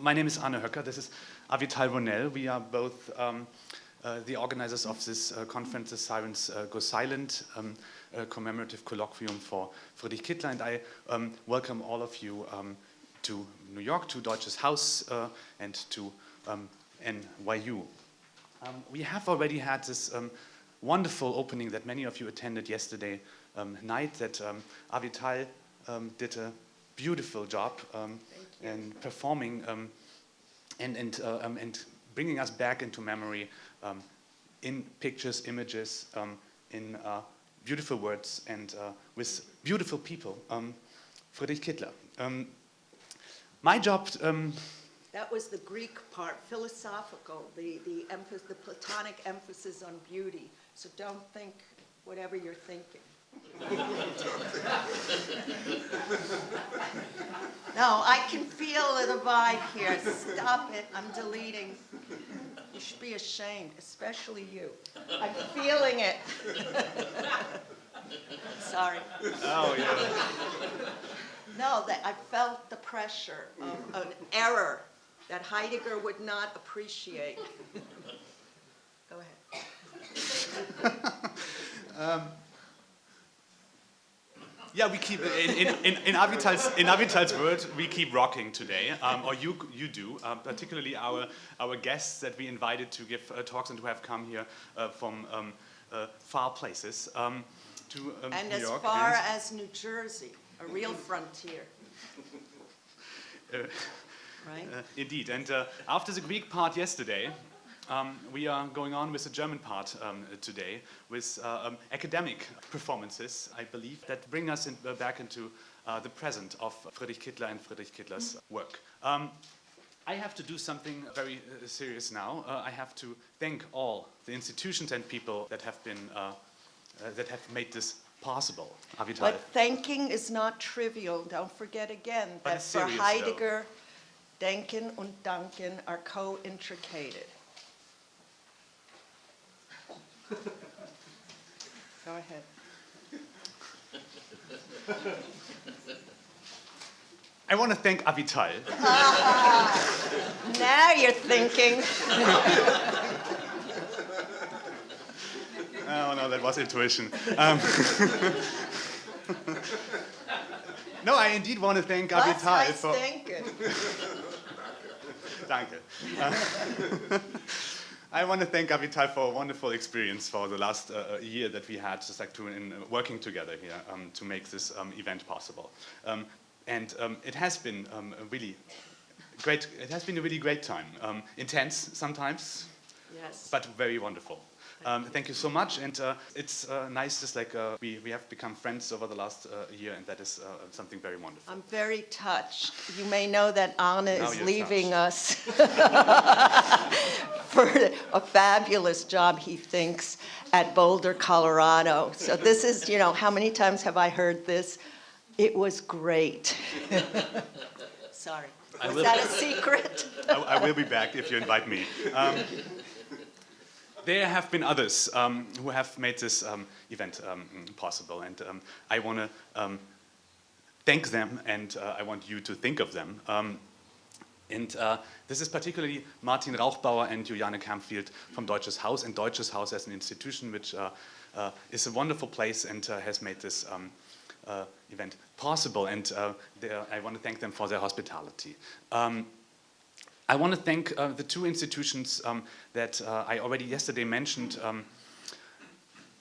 My name is Arne Höcker. This is Avital Ronell. We are both the organizers of this conference, the Sirens Go Silent, commemorative colloquium for Friedrich Kittler, and I welcome all of you to New York, to Deutsches Haus, and to NYU. We have already had this wonderful opening that many of you attended yesterday night, that Avital did a beautiful job in performing and bringing us back into memory in pictures, images, in beautiful words, and with beautiful people. Friedrich Kittler. My job. That was the Greek part, philosophical, the Platonic emphasis on beauty. So don't think whatever you're thinking. No, I can feel the vibe here. Stop it. I'm deleting. You should be ashamed, especially you. I'm feeling it. Sorry. Oh, yeah. No, that I felt the pressure of an error that Heidegger would not appreciate. Go ahead. Yeah, we keep in Avital's word. We keep rocking today, or you do. Particularly our guests that we invited to give talks and who have come here from far places to and New as York. Far as New Jersey, a real frontier. Right? Indeed. And after the Greek part yesterday, we are going on with the German part today, with academic performances, I believe, that bring us back into the present of Friedrich Kittler and Friedrich Kittler's work. I have to do something very serious now. I have to thank all the institutions and people that have been that have made this possible. Avital. But thanking is not trivial. Don't forget again that for Heidegger, Denken und Danken are co-intricated. Go ahead. I want to thank Avital. Now you're thinking. Oh no, that was intuition. No, I indeed want to thank Avital for. Danke. I want to thank Avital for a wonderful experience for the last year that we had, just like working together here to make this event possible. And it has been really great. It has been a really great time. Intense sometimes, yes, but very wonderful. Thank you so much, and it's nice, just like we have become friends over the last year, and that is something very wonderful. I'm very touched. You may know that Arne is leaving us for a fabulous job, he thinks, at Boulder, Colorado. So this is, how many times have I heard this? It was great. Sorry. Was that a secret? I will be back if you invite me. There have been others who have made this event possible, and I want to thank them, and I want you to think of them. And this is particularly Martin Rauchbauer and Juliane Kampfield from Deutsches Haus, and Deutsches Haus as an institution, which is a wonderful place and has made this event possible, and I want to thank them for their hospitality. I want to thank the two institutions that I already yesterday mentioned,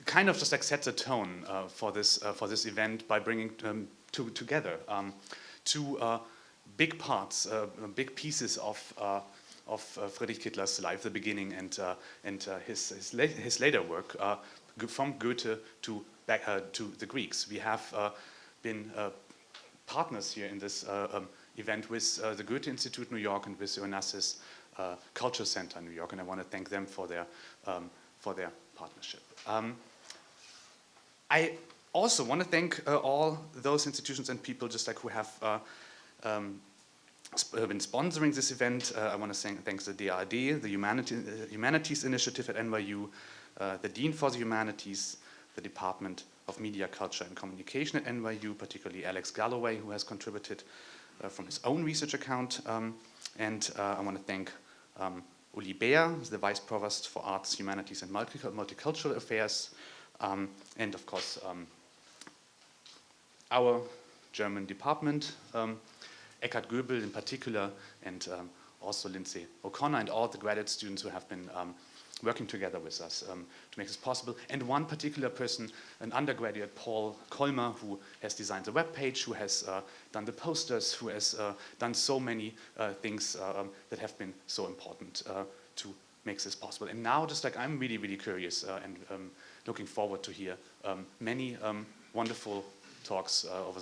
kind of just like set the tone for this event by bringing together two big parts, big pieces of Friedrich Kittler's life, the beginning and his later work, from Goethe to back to the Greeks. We have been partners here in this event with the Goethe-Institut New York and with the Onassis Culture Center New York, and I want to thank them for their partnership. I also want to thank all those institutions and people just like who have been sponsoring this event. I want to thank the DRD, the Humanities Initiative at NYU, the Dean for the Humanities, the Department of Media, Culture and Communication at NYU, particularly Alex Galloway, who has contributed from his own research account And I want to thank Uli Beer, the Vice Provost for Arts, Humanities and Multicultural Affairs, and of course our German department, Eckhard Goebel in particular, and also Lindsay O'Connor and all the graduate students who have been working together with us to make this possible. And one particular person, an undergraduate, Paul Kolmer, who has designed the webpage, who has done the posters, who has done so many things that have been so important to make this possible. And now, just like I'm really, really curious and looking forward to hear many wonderful talks over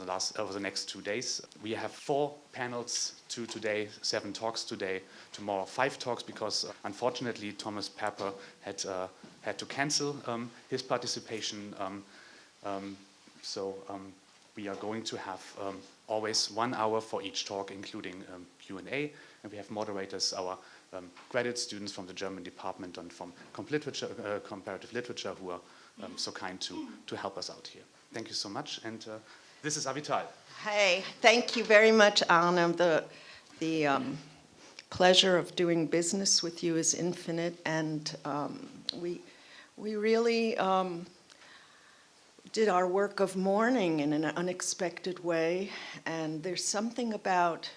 the next 2 days. We have 4 panels today, 7 talks today, tomorrow 5 talks, because unfortunately Thomas Pepper had to cancel his participation. So we are going to have always 1 hour for each talk, including Q&A, and we have moderators, our graduate students from the German department and from comparative literature, who are so kind to help us out here. Thank you so much, and this is Avital. Hey, thank you very much, Arne. The pleasure of doing business with you is infinite, and we really did our work of mourning in an unexpected way, and there's something about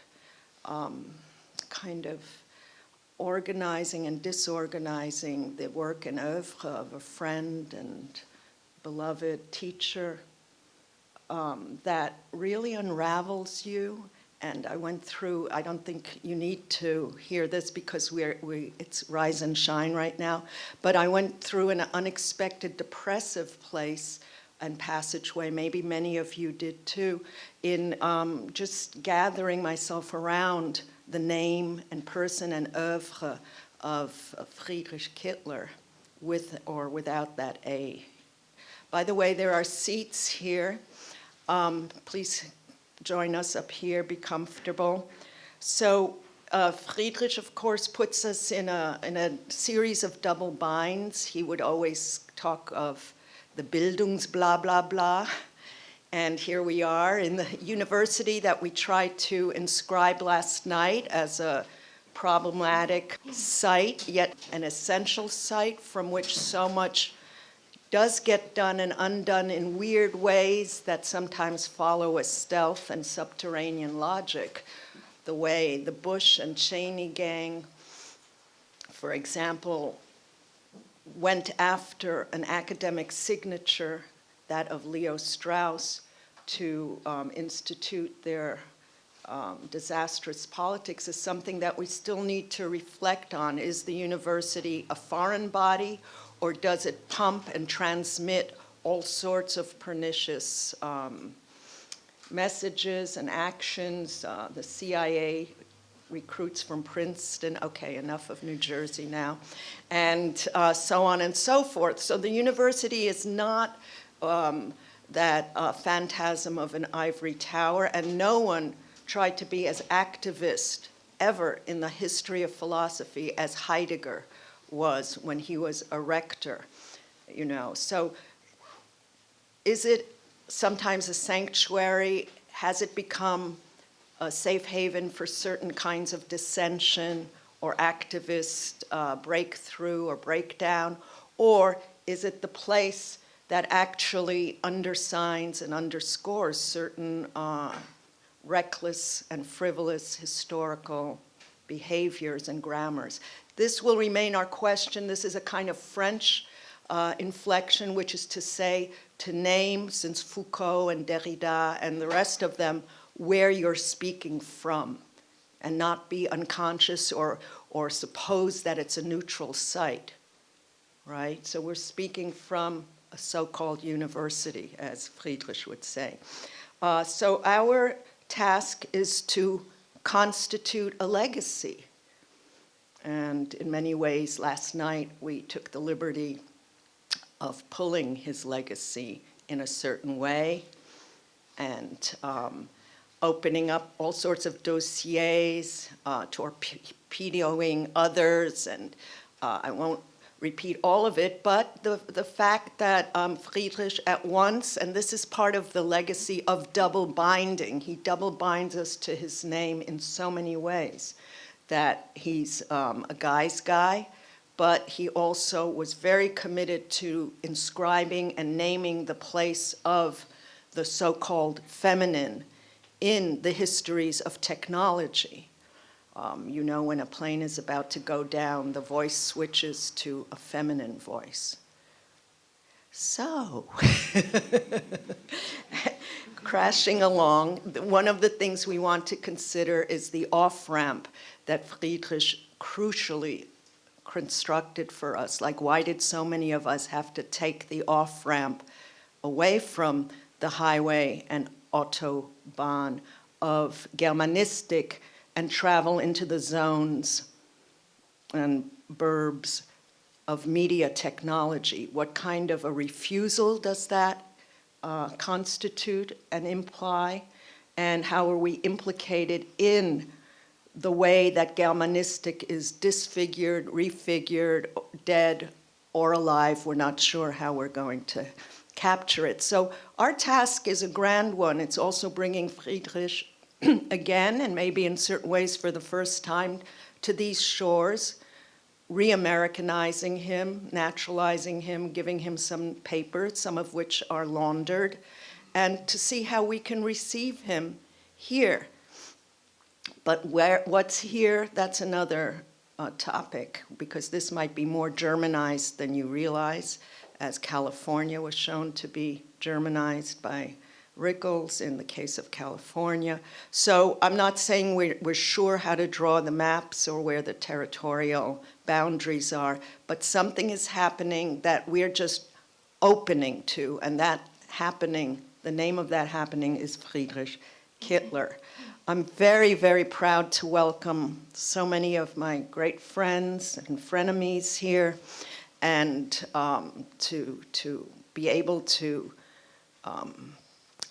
kind of organizing and disorganizing the work and oeuvre of a friend and beloved teacher that really unravels you. And I went through, I don't think you need to hear this because it's rise and shine right now, but I went through an unexpected depressive place and passageway, maybe many of you did too, in just gathering myself around the name and person and oeuvre of Friedrich Kittler, with or without that A. By the way, there are seats here. Please join us up here, be comfortable. So Friedrich, of course, puts us in a series of double binds. He would always talk of the Bildungs blah, blah, blah. And here we are in the university that we tried to inscribe last night as a problematic site, yet an essential site from which so much does get done and undone in weird ways that sometimes follow a stealth and subterranean logic. The way the Bush and Cheney gang, for example, went after an academic signature, that of Leo Strauss, to institute their disastrous politics, is something that we still need to reflect on. Is the university a foreign body, or does it pump and transmit all sorts of pernicious messages and actions? The CIA recruits from Princeton. Okay, enough of New Jersey now. And so on and so forth. So the university is not that phantasm of an ivory tower, and no one tried to be as activist ever in the history of philosophy as Heidegger was when he was a rector, you know. So is it sometimes a sanctuary? Has it become a safe haven for certain kinds of dissension or activist breakthrough or breakdown? Or is it the place that actually undersigns and underscores certain reckless and frivolous historical behaviors and grammars? This will remain our question. This is a kind of French inflection, which is to say, to name, since Foucault and Derrida and the rest of them, where you're speaking from, and not be unconscious or suppose that it's a neutral site, right? So we're speaking from a so-called university, as Friedrich would say. So our task is to constitute a legacy. And in many ways, last night, we took the liberty of pulling his legacy in a certain way and opening up all sorts of dossiers, torpedoing others, and I won't repeat all of it, but the fact that Friedrich at once, and this is part of the legacy of double binding, he double binds us to his name in so many ways, that he's a guy's guy, but he also was very committed to inscribing and naming the place of the so-called feminine in the histories of technology. You know, when a plane is about to go down, the voice switches to a feminine voice. So, crashing along, one of the things we want to consider is the off-ramp that Friedrich crucially constructed for us. Like, why did so many of us have to take the off-ramp away from the highway and autobahn of Germanistic and travel into the zones and burbs of media technology? What kind of a refusal does that constitute and imply? And how are we implicated in the way that Germanistic is disfigured, refigured, dead, or alive? We're not sure how we're going to capture it. So our task is a grand one. It's also bringing Friedrich again, and maybe in certain ways for the first time, to these shores, re-Americanizing him, naturalizing him, giving him some papers, some of which are laundered, and to see how we can receive him here. But what's here, that's another topic, because this might be more Germanized than you realize, as California was shown to be Germanized by Rickles in the case of California. So I'm not saying we're sure how to draw the maps or where the territorial boundaries are, but something is happening that we're just opening to, and that happening, the name of that happening is Friedrich Kittler. I'm very, very proud to welcome so many of my great friends and frenemies here, and to be able to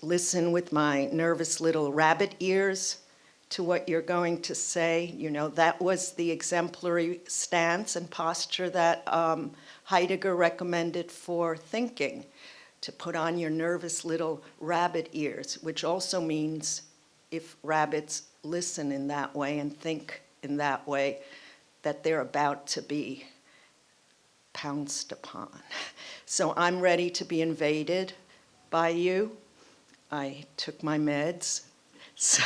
listen with my nervous little rabbit ears to what you're going to say. You know, that was the exemplary stance and posture that Heidegger recommended for thinking, to put on your nervous little rabbit ears, which also means if rabbits listen in that way and think in that way, that they're about to be pounced upon. So I'm ready to be invaded by you. I took my meds, so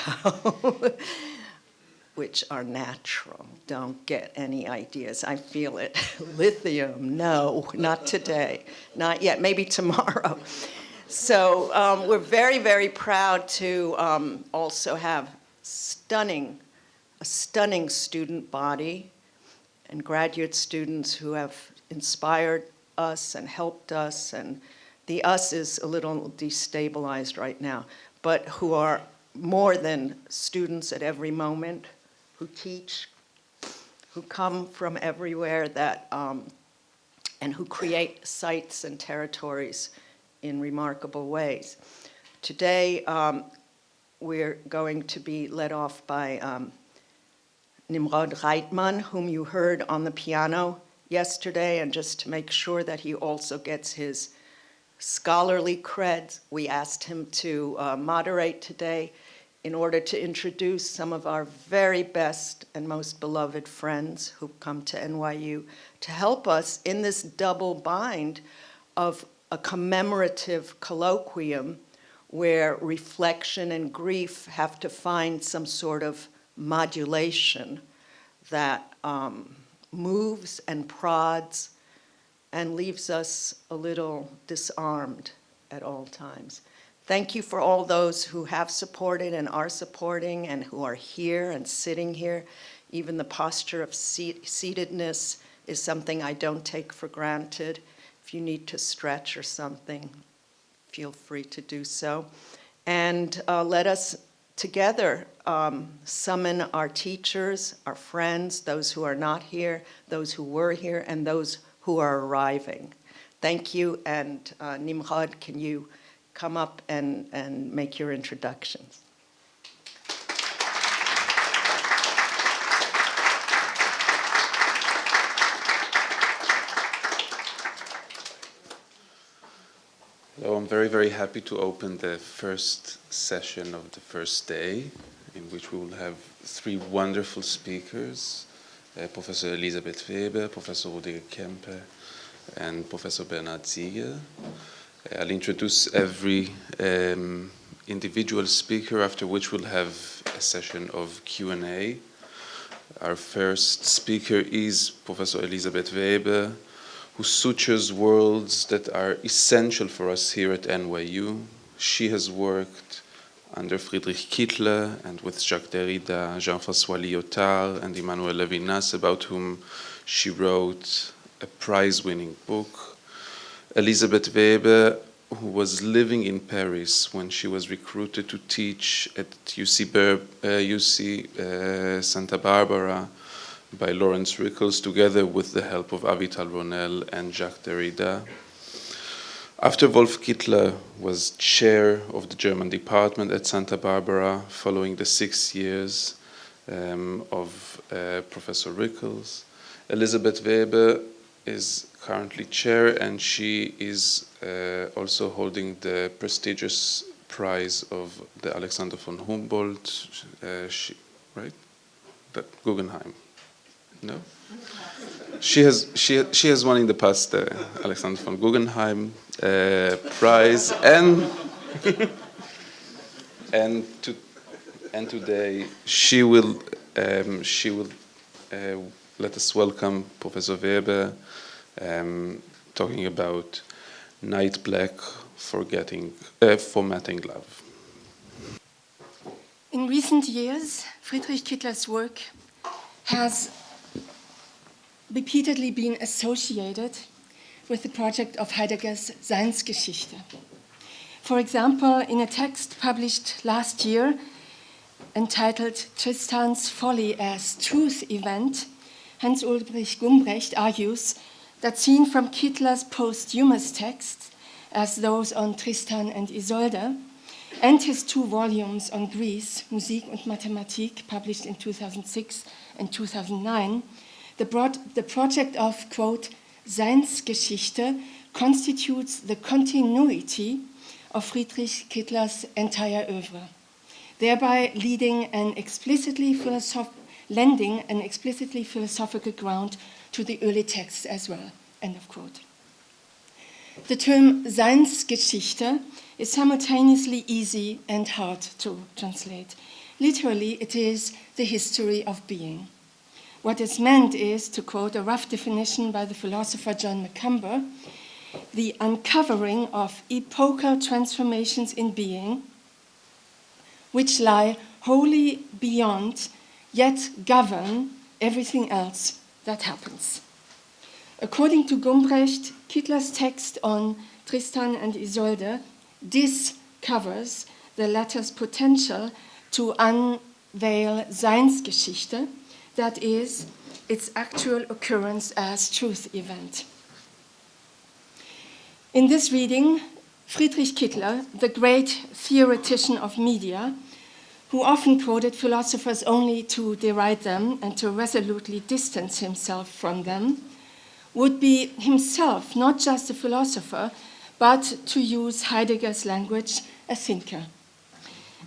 which are natural. Don't get any ideas. I feel it. Lithium, no, not today, not yet, maybe tomorrow. So we're very, very proud to also have a stunning student body and graduate students who have inspired us and helped us, and the us is a little destabilized right now, but who are more than students at every moment, who teach, who come from everywhere, that and who create sites and territories in remarkable ways. Today, we're going to be led off by Nimrod Reitman, whom you heard on the piano yesterday, and just to make sure that he also gets his scholarly creds, we asked him to moderate today in order to introduce some of our very best and most beloved friends who've come to NYU to help us in this double bind of a commemorative colloquium where reflection and grief have to find some sort of modulation that moves and prods and leaves us a little disarmed at all times. Thank you for all those who have supported and are supporting and who are here and sitting here. Even the posture of seatedness is something I don't take for granted. If you need to stretch or something, feel free to do so. And let us together summon our teachers, our friends, those who are not here, those who were here, and those who are arriving. Thank you, and Nimrod, can you come up and make your introductions? So I'm very, very happy to open the first session of the first day in which we will have three wonderful speakers, Professor Elisabeth Weber, Professor Rodriguez Kempe, and Professor Bernhard Ziegel. I'll introduce every individual speaker, after which we'll have a session of Q&A. Our first speaker is Professor Elisabeth Weber, who sutures words that are essential for us here at NYU. She has worked under Friedrich Kittler and with Jacques Derrida, Jean-François Lyotard, and Emmanuel Levinas, about whom she wrote a prize-winning book. Elisabeth Weber, who was living in Paris when she was recruited to teach at UC Santa Barbara by Lawrence Rickles, together with the help of Avital, Ronell, and Jacques Derrida. After Wolf Kittler was chair of the German department at Santa Barbara, following the 6 years of Professor Rickles, Elisabeth Weber is currently chair, and she is also holding the prestigious prize of the Alexander von Humboldt, right? The Guggenheim. No? She has won in the past the Alexander von Guggenheim prize, and today she will let us welcome Professor Weber, talking about Nightblack, formatting love. In recent years, Friedrich Kittler's work has repeatedly been associated with the project of Heidegger's Seinsgeschichte. For example, in a text published last year entitled Tristan's Folly as Truth Event, Hans Ulrich Gumbrecht argues that seen from Kittler's posthumous texts, as those on Tristan and Isolde, and his 2 volumes on Greece, Musik und Mathematik, published in 2006 and 2009, the project of, quote, Seinsgeschichte constitutes the continuity of Friedrich Kittler's entire oeuvre, thereby lending an explicitly philosophical ground to the early texts as well, end of quote. The term Seinsgeschichte is simultaneously easy and hard to translate. Literally, it is the history of being. What is meant is, to quote a rough definition by the philosopher John Macomber, the uncovering of epochal transformations in being, which lie wholly beyond, yet govern everything else that happens. According to Gumbrecht, Kittler's text on Tristan and Isolde discovers the latter's potential to unveil Seinsgeschichte, that is, its actual occurrence as truth event. In this reading, Friedrich Kittler, the great theoretician of media, who often quoted philosophers only to deride them and to resolutely distance himself from them, would be himself not just a philosopher, but, to use Heidegger's language, a thinker.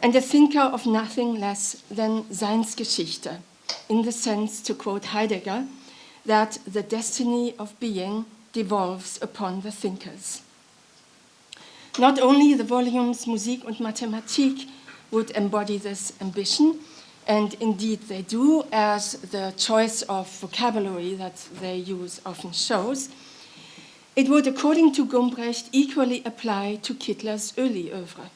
And a thinker of nothing less than Seinsgeschichte, in the sense, to quote Heidegger, that the destiny of being devolves upon the thinkers. Not only the volumes Musik und Mathematik would embody this ambition, and indeed they do, as the choice of vocabulary that they use often shows, it would, according to Gumbrecht, equally apply to Kittler's early oeuvre.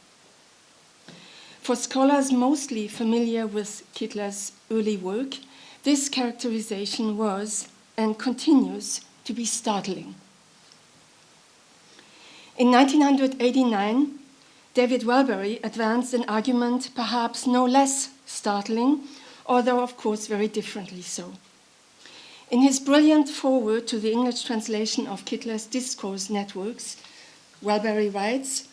For scholars mostly familiar with Kittler's early work, this characterization was and continues to be startling. In 1989, David Welbery advanced an argument perhaps no less startling, although of course very differently so. In his brilliant foreword to the English translation of Kittler's Discourse Networks, Welbery writes,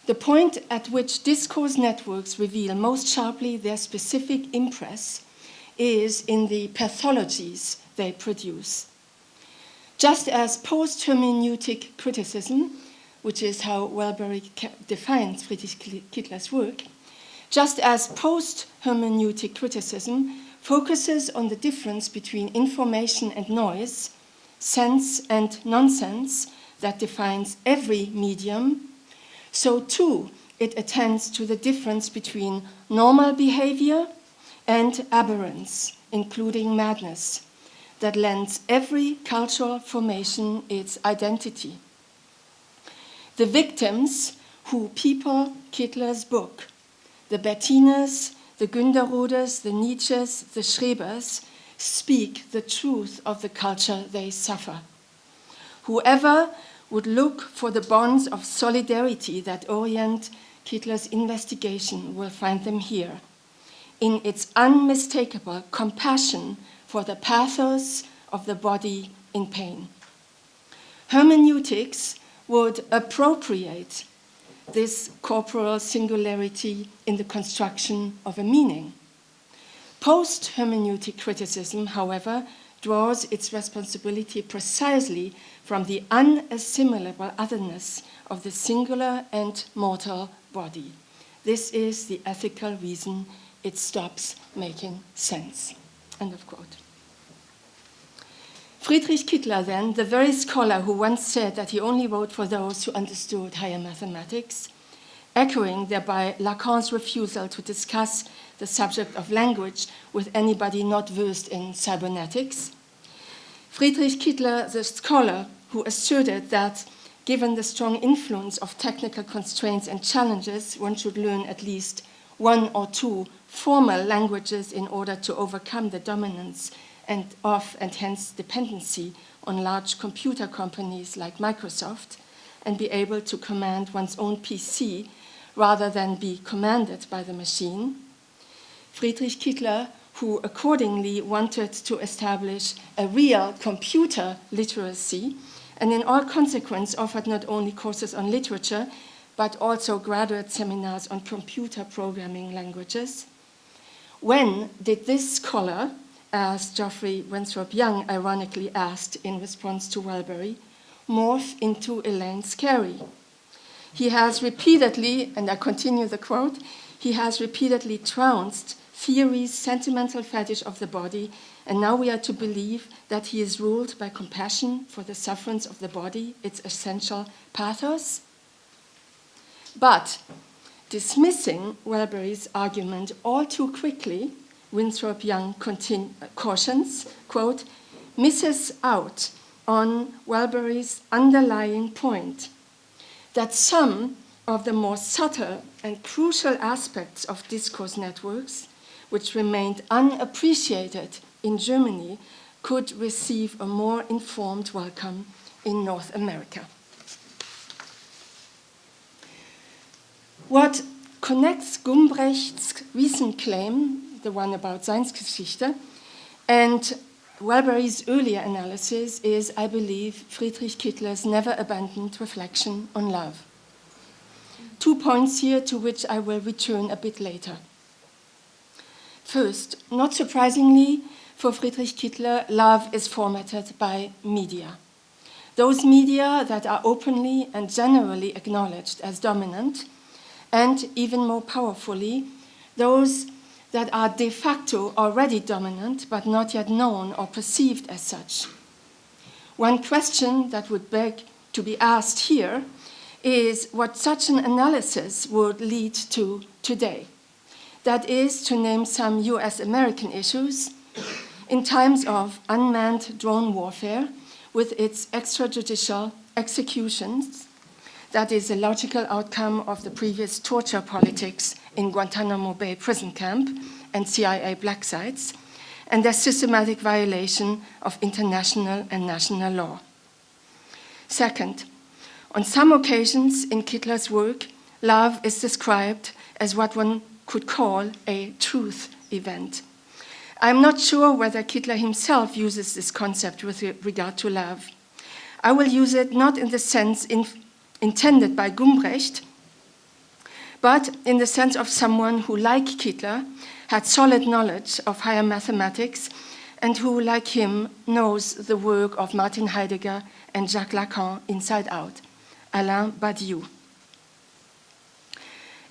"The point at which discourse networks reveal most sharply their specific impress is in the pathologies they produce. Just as post-hermeneutic criticism, which is how Welbery defines Friedrich Kittler's work, just as post-hermeneutic criticism focuses on the difference between information and noise, sense and nonsense that defines every medium, so too it attends to the difference between normal behavior and aberrance, including madness, that lends every cultural formation its identity. The victims who people Kittler's book, the Bettiners, the Günderodes, the Nietzsches, the Schrebers, speak the truth of the culture they suffer. Whoever would look for the bonds of solidarity that orient Kittler's investigation will find them here, in its unmistakable compassion for the pathos of the body in pain. Hermeneutics would appropriate this corporal singularity in the construction of a meaning. Post-hermeneutic criticism, however, draws its responsibility precisely from the unassimilable otherness of the singular and mortal body. This is the ethical reason it stops making sense. End of quote. Friedrich Kittler, then, the very scholar who once said that he only wrote for those who understood higher mathematics, echoing thereby Lacan's refusal to discuss the subject of language with anybody not versed in cybernetics. Friedrich Kittler, the scholar who asserted that given the strong influence of technical constraints and challenges, one should learn at least one or two formal languages in order to overcome the dominance and hence dependency on large computer companies like Microsoft, and be able to command one's own PC rather than be commanded by the machine. Friedrich Kittler, who accordingly wanted to establish a real computer literacy, and in all consequence offered not only courses on literature, but also graduate seminars on computer programming languages. When did this scholar, as Geoffrey Winthrop Young ironically asked in response to Welbery, morph into Elaine Scarry? He has repeatedly, and I continue the quote, he has repeatedly trounced theory's sentimental fetish of the body, and now we are to believe that he is ruled by compassion for the sufferance of the body, its essential pathos? But dismissing Welbery's argument all too quickly, Winthrop Young cautions, quote, misses out on Welbery's underlying point that some of the more subtle and crucial aspects of discourse networks, which remained unappreciated in Germany, could receive a more informed welcome in North America. What connects Gumbrecht's recent claim, the one about Seinsgeschichte, and Welbery's earlier analysis is, I believe, Friedrich Kittler's never abandoned reflection on love. 2 points here to which I will return a bit later. First, not surprisingly, for Friedrich Kittler, love is formatted by media. Those media that are openly and generally acknowledged as dominant, and even more powerfully, those that are de facto already dominant but not yet known or perceived as such. One question that would beg to be asked here is what such an analysis would lead to today. That is, to name some US-American issues in times of unmanned drone warfare with its extrajudicial executions. That is a logical outcome of the previous torture politics in Guantanamo Bay prison camp and CIA black sites, and their systematic violation of international and national law. Second, on some occasions in Kittler's work, love is described as what one could call a truth event. I'm not sure whether Kittler himself uses this concept with regard to love. I will use it not in the sense intended by Gumbrecht, but in the sense of someone who, like Kittler, had solid knowledge of higher mathematics and who, like him, knows the work of Martin Heidegger and Jacques Lacan inside out, Alain Badiou.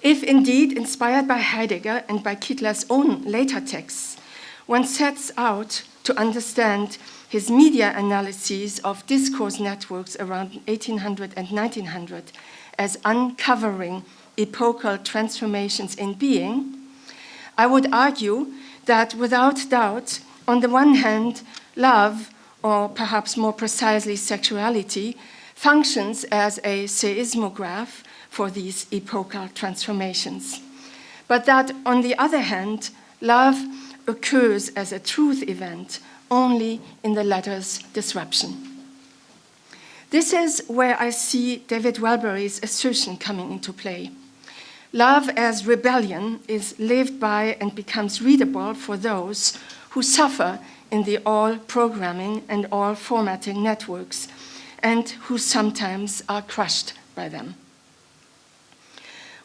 If indeed inspired by Heidegger and by Kittler's own later texts, one sets out to understand his media analyses of discourse networks around 1800 and 1900 as uncovering epochal transformations in being, I would argue that without doubt, on the one hand, love, or perhaps more precisely sexuality, functions as a seismograph for these epochal transformations. But that, on the other hand, love occurs as a truth event only in the latter's disruption. This is where I see David Welbery's assertion coming into play. Love as rebellion is lived by and becomes readable for those who suffer in the all-programming and all-formatting networks, and who sometimes are crushed by them.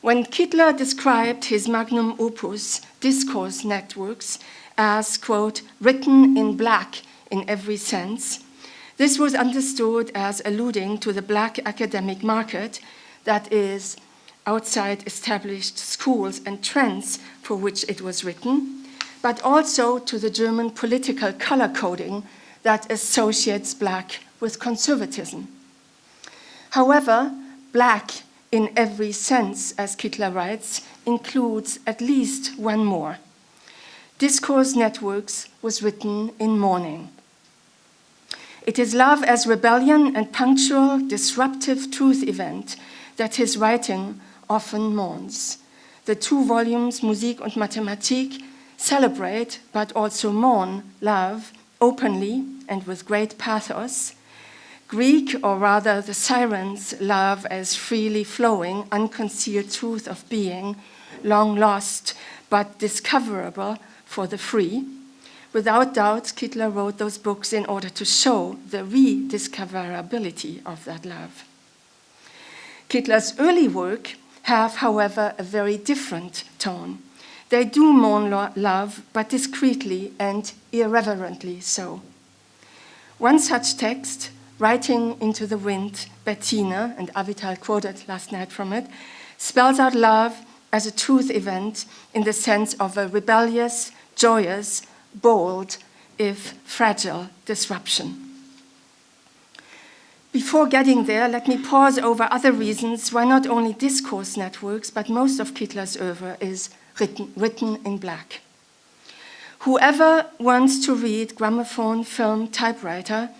When Kittler described his magnum opus, Discourse Networks, as, quote, written in black in every sense, this was understood as alluding to the black academic market, that is, outside established schools and trends for which it was written, but also to the German political color coding that associates black with conservatism. However, black in every sense, as Kittler writes, includes at least one more. Discourse Networks was written in mourning. It is love as rebellion and punctual, disruptive truth event that his writing often mourns. The 2 volumes, Musik und Mathematik, celebrate but also mourn love openly and with great pathos. Greek, or rather the Sirens, love as freely flowing, unconcealed truth of being, long lost but discoverable for the free. Without doubt, Kittler wrote those books in order to show the rediscoverability of that love. Kittler's early work have, however, a very different tone. They do mourn love, but discreetly and irreverently so. One such text, Writing into the Wind, Bettina, and Avital quoted last night from it, spells out love as a truth event in the sense of a rebellious, joyous, bold, if fragile, disruption. Before getting there, let me pause over other reasons why not only Discourse Networks, but most of Kittler's oeuvre is written in black. Whoever wants to read gramophone, film, typewriter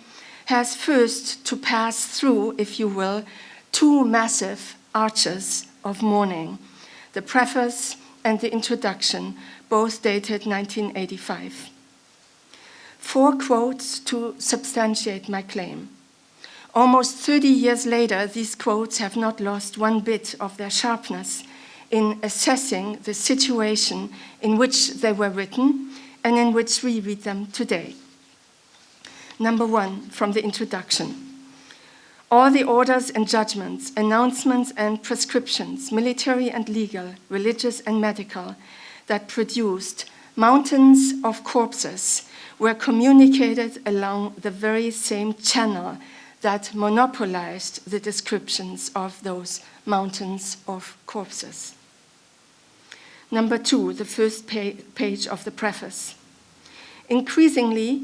has first to pass through, if you will, 2 massive arches of mourning, the preface and the introduction, both dated 1985. 4 quotes to substantiate my claim. Almost 30 years later, these quotes have not lost one bit of their sharpness in assessing the situation in which they were written and in which we read them today. Number 1, from the introduction. All the orders and judgments, announcements and prescriptions, military and legal, religious and medical, that produced mountains of corpses were communicated along the very same channel that monopolized the descriptions of those mountains of corpses. Number 2, the first page of the preface. Increasingly,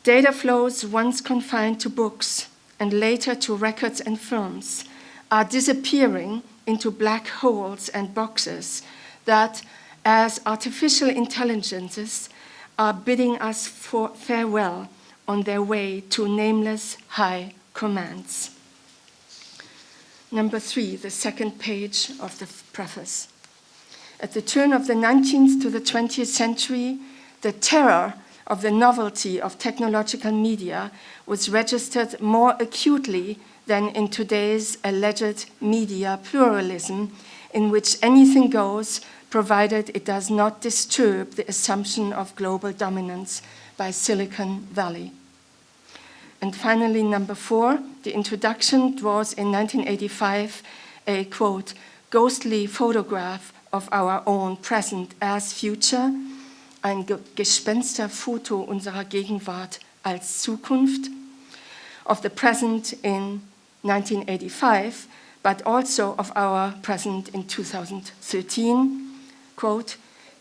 data flows once confined to books and later to records and films are disappearing into black holes and boxes that, as artificial intelligences, are bidding us farewell on their way to nameless high commands. Number 3, the second page of the preface. At the turn of the 19th to the 20th century, the terror of the novelty of technological media was registered more acutely than in today's alleged media pluralism, in which anything goes, provided it does not disturb the assumption of global dominance by Silicon Valley. And finally, number 4, the introduction draws in 1985 a, quote, ghostly photograph of our own present as future, ein Gespensterfoto unserer Gegenwart als Zukunft, of the present in 1985, but also of our present in 2013. Quote,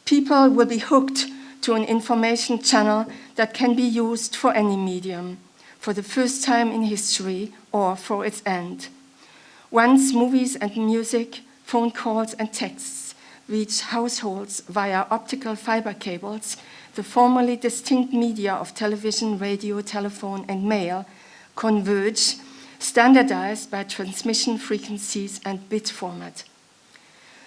people will be hooked to an information channel that can be used for any medium, for the first time in history or for its end. Once movies and music, phone calls and texts reach households via optical fiber cables, the formerly distinct media of television, radio, telephone, and mail converge, standardized by transmission frequencies and bit format.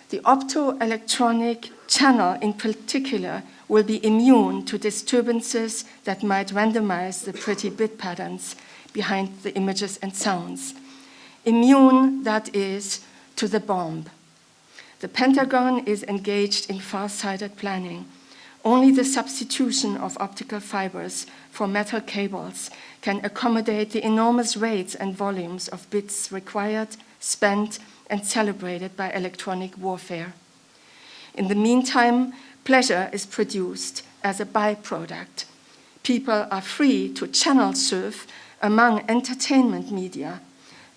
The optoelectronic channel in particular will be immune to disturbances that might randomize the pretty bit patterns behind the images and sounds. Immune, that is, to the bomb. The Pentagon is engaged in far-sighted planning. Only the substitution of optical fibers for metal cables can accommodate the enormous rates and volumes of bits required, spent, and celebrated by electronic warfare. In the meantime, pleasure is produced as a byproduct. People are free to channel surf among entertainment media.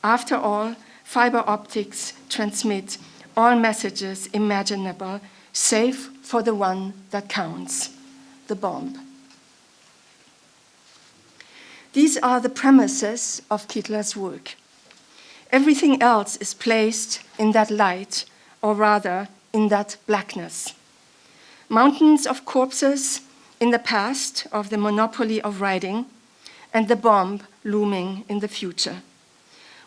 After all, fiber optics transmit all messages imaginable, save for the one that counts, the bomb. These are the premises of Kittler's work. Everything else is placed in that light, or rather, in that blackness. Mountains of corpses in the past of the monopoly of writing, and the bomb looming in the future.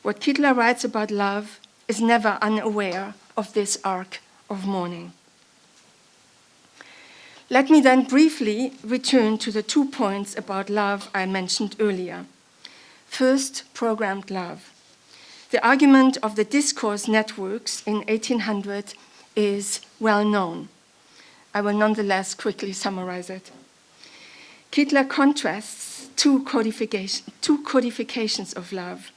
What Kittler writes about love is never unaware of this arc of mourning. Let me then briefly return to the 2 points about love I mentioned earlier. First, programmed love. The argument of the discourse networks in 1800 is well known. I will nonetheless quickly summarize it. Kittler contrasts two codifications of love: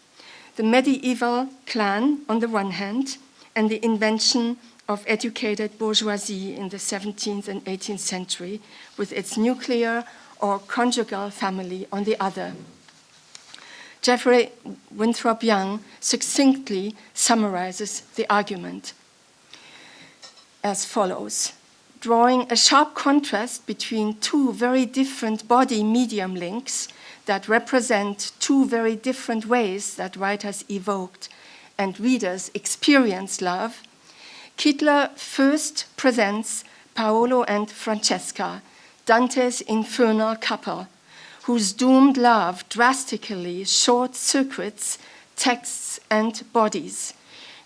the medieval clan on the one hand, and the invention of educated bourgeoisie in the 17th and 18th century with its nuclear or conjugal family on the other. Jeffrey Winthrop Young succinctly summarizes the argument as follows: drawing a sharp contrast between two very different body-medium links that represent two very different ways that writers evoked and readers experienced love, Kittler first presents Paolo and Francesca, Dante's infernal couple, whose doomed love drastically short-circuits texts and bodies,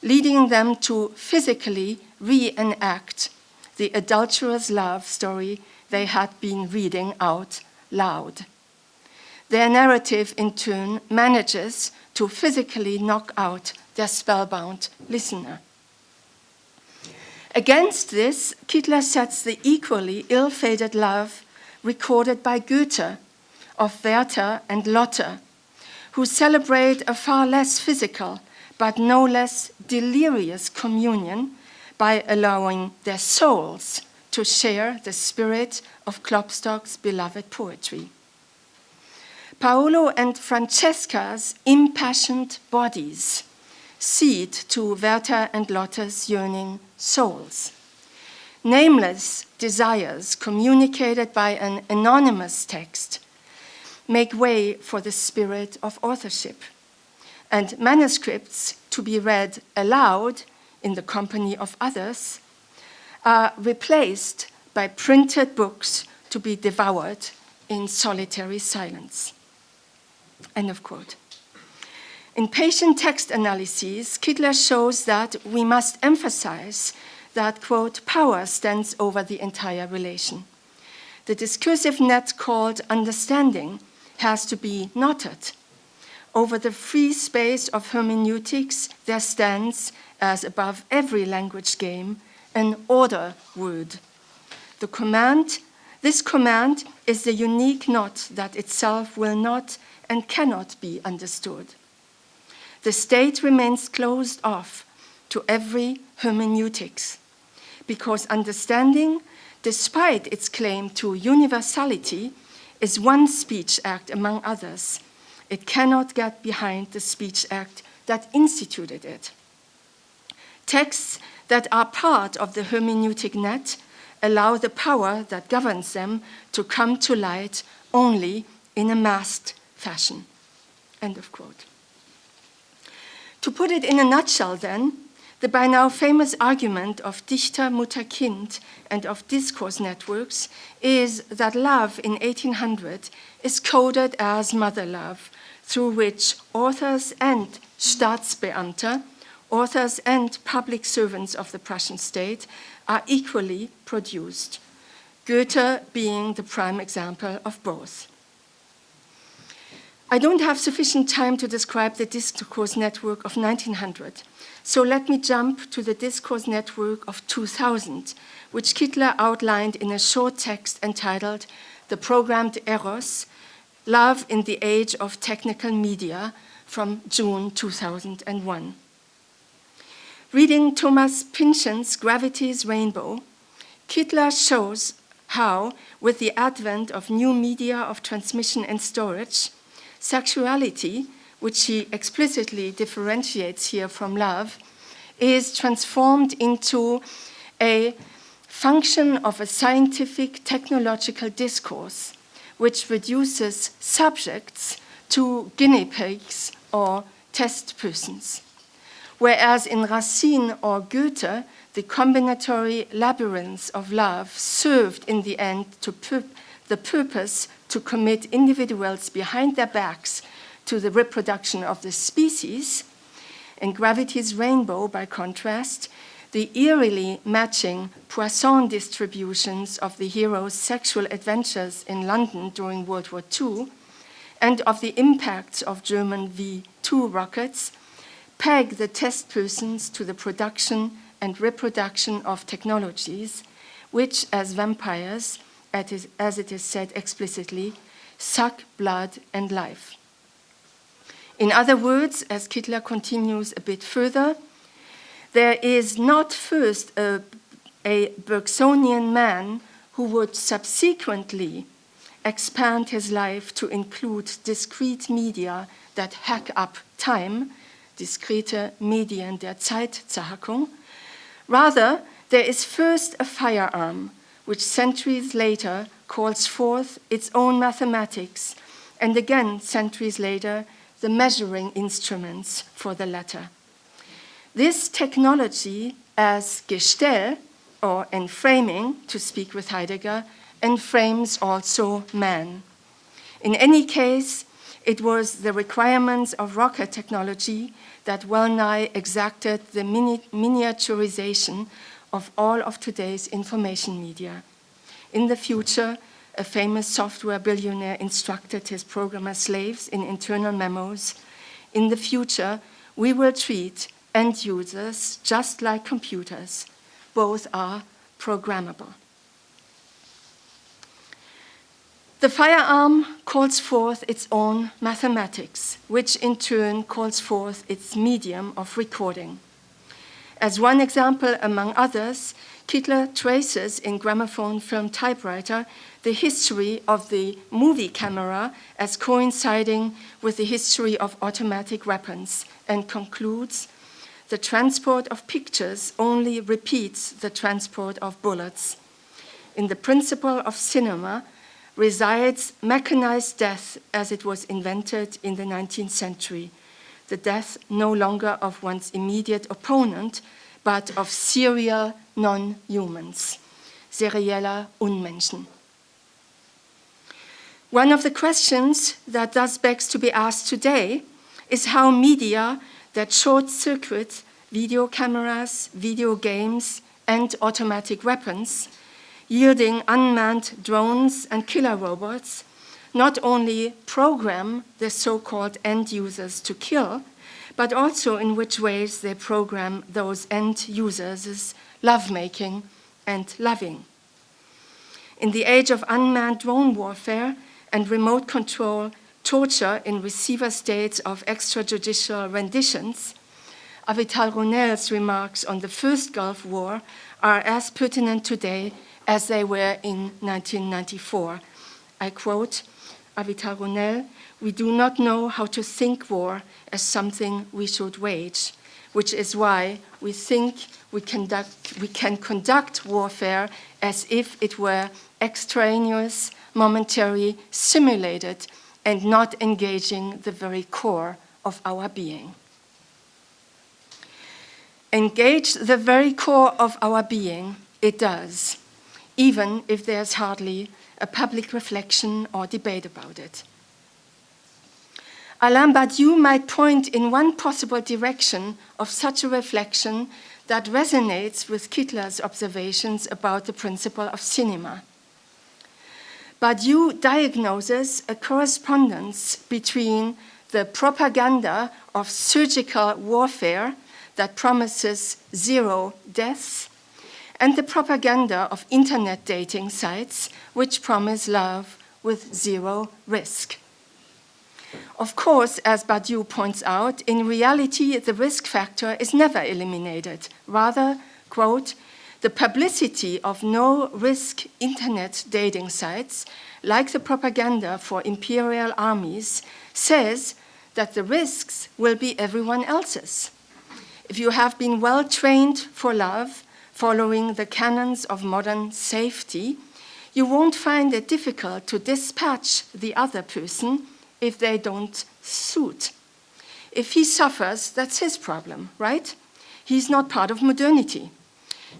leading them to physically reenact the adulterous love story they had been reading out loud. Their narrative, in turn, manages to physically knock out their spellbound listener. Against this, Kittler sets the equally ill-fated love recorded by Goethe of Werther and Lotte, who celebrate a far less physical but no less delirious communion by allowing their souls to share the spirit of Klopstock's beloved poetry. Paolo and Francesca's impassioned bodies cede to Werther and Lotte's yearning souls. Nameless desires communicated by an anonymous text make way for the spirit of authorship, and manuscripts to be read aloud in the company of others are replaced by printed books to be devoured in solitary silence. End of quote. In patient text analyses, Kittler shows that we must emphasize that, quote, power stands over the entire relation. The discursive net called understanding has to be knotted. Over the free space of hermeneutics, there stands, as above every language game, an order word. This command is the unique knot that itself will not and cannot be understood. The state remains closed off to every hermeneutics, because understanding, despite its claim to universality, is one speech act among others. It cannot get behind the speech act that instituted it. Texts that are part of the hermeneutic net allow the power that governs them to come to light only in a masked fashion. End of quote. To put it in a nutshell then, the by now famous argument of Dichter Mutter-Kind and of discourse networks is that love in 1800 is coded as mother love, through which authors and Staatsbeamte, authors and public servants of the Prussian state, are equally produced, Goethe being the prime example of both. I don't have sufficient time to describe the discourse network of 1900, so let me jump to the discourse network of 2000, which Kittler outlined in a short text entitled The Programmed Eros, Love in the Age of Technical Media, from June 2001. Reading Thomas Pynchon's Gravity's Rainbow, Kittler shows how, with the advent of new media of transmission and storage, sexuality, which he explicitly differentiates here from love, is transformed into a function of a scientific technological discourse, which reduces subjects to guinea pigs or test persons. Whereas in Racine or Goethe, the combinatory labyrinths of love served in the end to the purpose to commit individuals behind their backs to the reproduction of the species. In Gravity's Rainbow, by contrast, the eerily matching Poisson distributions of the hero's sexual adventures in London during World War II and of the impacts of German V-2 rockets peg the test persons to the production and reproduction of technologies which, as vampires, as it is said explicitly, suck blood and life. In other words, as Kittler continues a bit further, there is not first a Bergsonian man who would subsequently expand his life to include discrete media that hack up time, diskrete Medien der Zeitzerhackung. Rather, there is first a firearm, which centuries later calls forth its own mathematics, and again, centuries later, the measuring instruments for the latter. This technology as Gestell, or enframing, to speak with Heidegger, enframes also man. In any case, it was the requirements of rocket technology that well nigh exacted the miniaturization of all of today's information media. In the future, a famous software billionaire instructed his programmer slaves in internal memos, in the future, we will treat end users just like computers. Both are programmable. The firearm calls forth its own mathematics, which in turn calls forth its medium of recording. As one example among others, Kittler traces in gramophone film typewriter the history of the movie camera as coinciding with the history of automatic weapons and concludes, the transport of pictures only repeats the transport of bullets. In the principle of cinema resides mechanized death as it was invented in the 19th century, the death no longer of one's immediate opponent, but of serial non-humans, serieller Unmenschen. One of the questions that thus begs to be asked today is how media that short-circuit video cameras, video games, and automatic weapons, yielding unmanned drones and killer robots, not only program the so-called end users to kill, but also in which ways they program those end users' lovemaking and loving. In the age of unmanned drone warfare and remote control torture in receiver states of extrajudicial renditions, Avital Ronell's remarks on the first Gulf War are as pertinent today as they were in 1994. I quote Avital Ronell, "We do not know how to think war as something we should wage. which is why we think we can conduct warfare as if it were extraneous, momentary, simulated, and not engaging the very core of our being. Engage the very core of our being, it does, even if there's hardly a public reflection or debate about it. Alain Badiou might point in one possible direction of such a reflection that resonates with Kittler's observations about the principle of cinema. Badiou diagnoses a correspondence between the propaganda of surgical warfare that promises 0 deaths and the propaganda of internet dating sites which promise love with 0 risk. Of course, as Badiou points out, in reality, the risk factor is never eliminated. Rather, quote, the publicity of no-risk internet dating sites, like the propaganda for imperial armies, says that the risks will be everyone else's. If you have been well trained for love, following the canons of modern safety, you won't find it difficult to dispatch the other person if they don't suit. If he suffers, that's his problem, right? He's not part of modernity.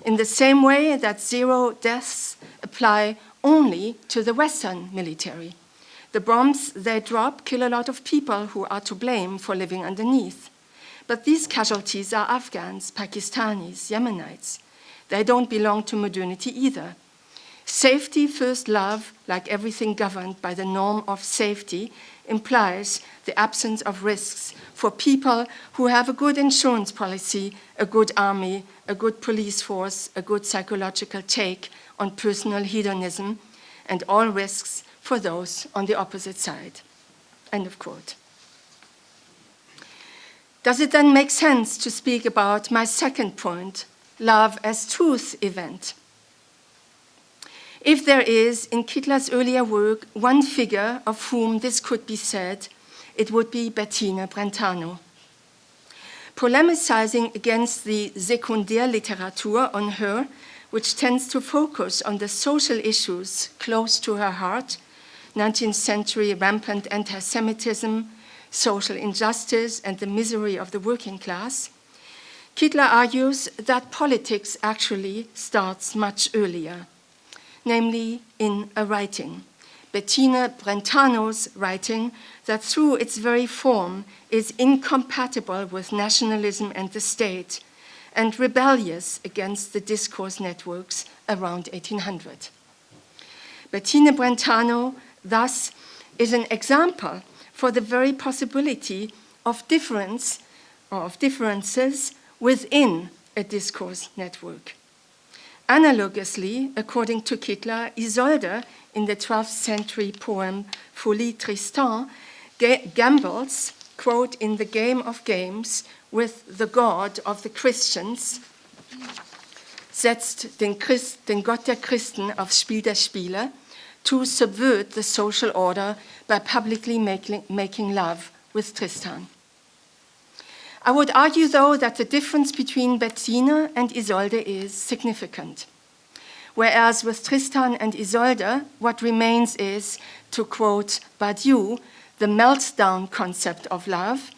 In the same way that 0 deaths apply only to the Western military. The bombs they drop kill a lot of people who are to blame for living underneath. But these casualties are Afghans, Pakistanis, Yemenites. They don't belong to modernity either. Safety first love, like everything governed by the norm of safety, implies the absence of risks for people who have a good insurance policy, a good army, a good police force, a good psychological take on personal hedonism, and all risks for those on the opposite side. End of quote. Does it then make sense to speak about my second point, love as truth event? If there is, in Kittler's earlier work, one figure of whom this could be said, it would be Bettine Brentano. Polemicizing against the Sekundärliteratur on her, which tends to focus on the social issues close to her heart, 19th century rampant anti-Semitism, social injustice, and the misery of the working class, Kittler argues that politics actually starts much earlier, namely in a writing, Bettine Brentano's writing, that through its very form is incompatible with nationalism and the state, and rebellious against the discourse networks around 1800. Bettine Brentano, thus, is an example for the very possibility of difference or of differences within a discourse network. Analogously, according to Kittler, Isolde, in the 12th century poem Folie Tristan, gambles, quote, in the game of games with the God of the Christians, setzt den Gott der Christen aufs Spiel der Spiele, to subvert the social order by publicly making love with Tristan. I would argue, though, that the difference between Bettine and Isolde is significant. Whereas with Tristan and Isolde, what remains is, to quote Badiou, the meltdown concept of love.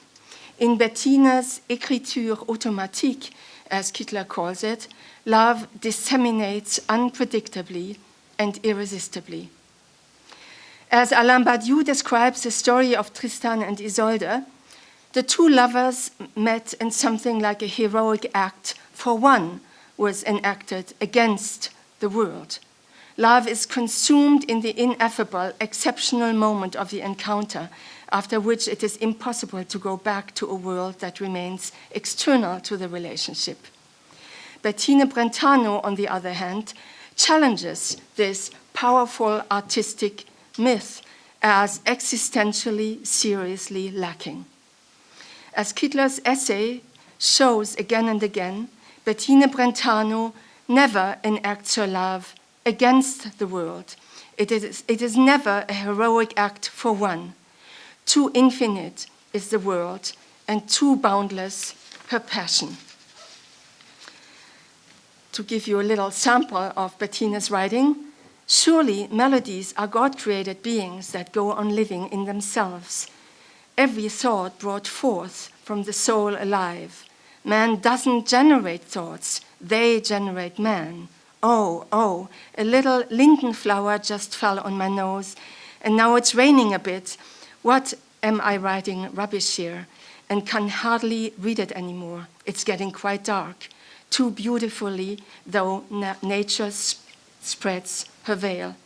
In Bettine's écriture automatique, as Kittler calls it, love disseminates unpredictably and irresistibly. As Alain Badiou describes the story of Tristan and Isolde, the two lovers met in something like a heroic act, for one was enacted against the world. Love is consumed in the ineffable, exceptional moment of the encounter, after which it is impossible to go back to a world that remains external to the relationship. Bettine Brentano, on the other hand, challenges this powerful artistic myth as existentially, seriously lacking. As Kittler's essay shows again and again, Bettine Brentano never enacts her love against the world. It is never a heroic act for one. Too infinite is the world, and too boundless her passion. To give you a little sample of Bettina's writing, surely melodies are God-created beings that go on living in themselves. Every thought brought forth from the soul alive. Man doesn't generate thoughts, they generate man. Oh, a little linden flower just fell on my nose, and now it's raining a bit. What am I writing rubbish here? And can hardly read it anymore. It's getting quite dark. Too beautifully, though nature spreads her veil.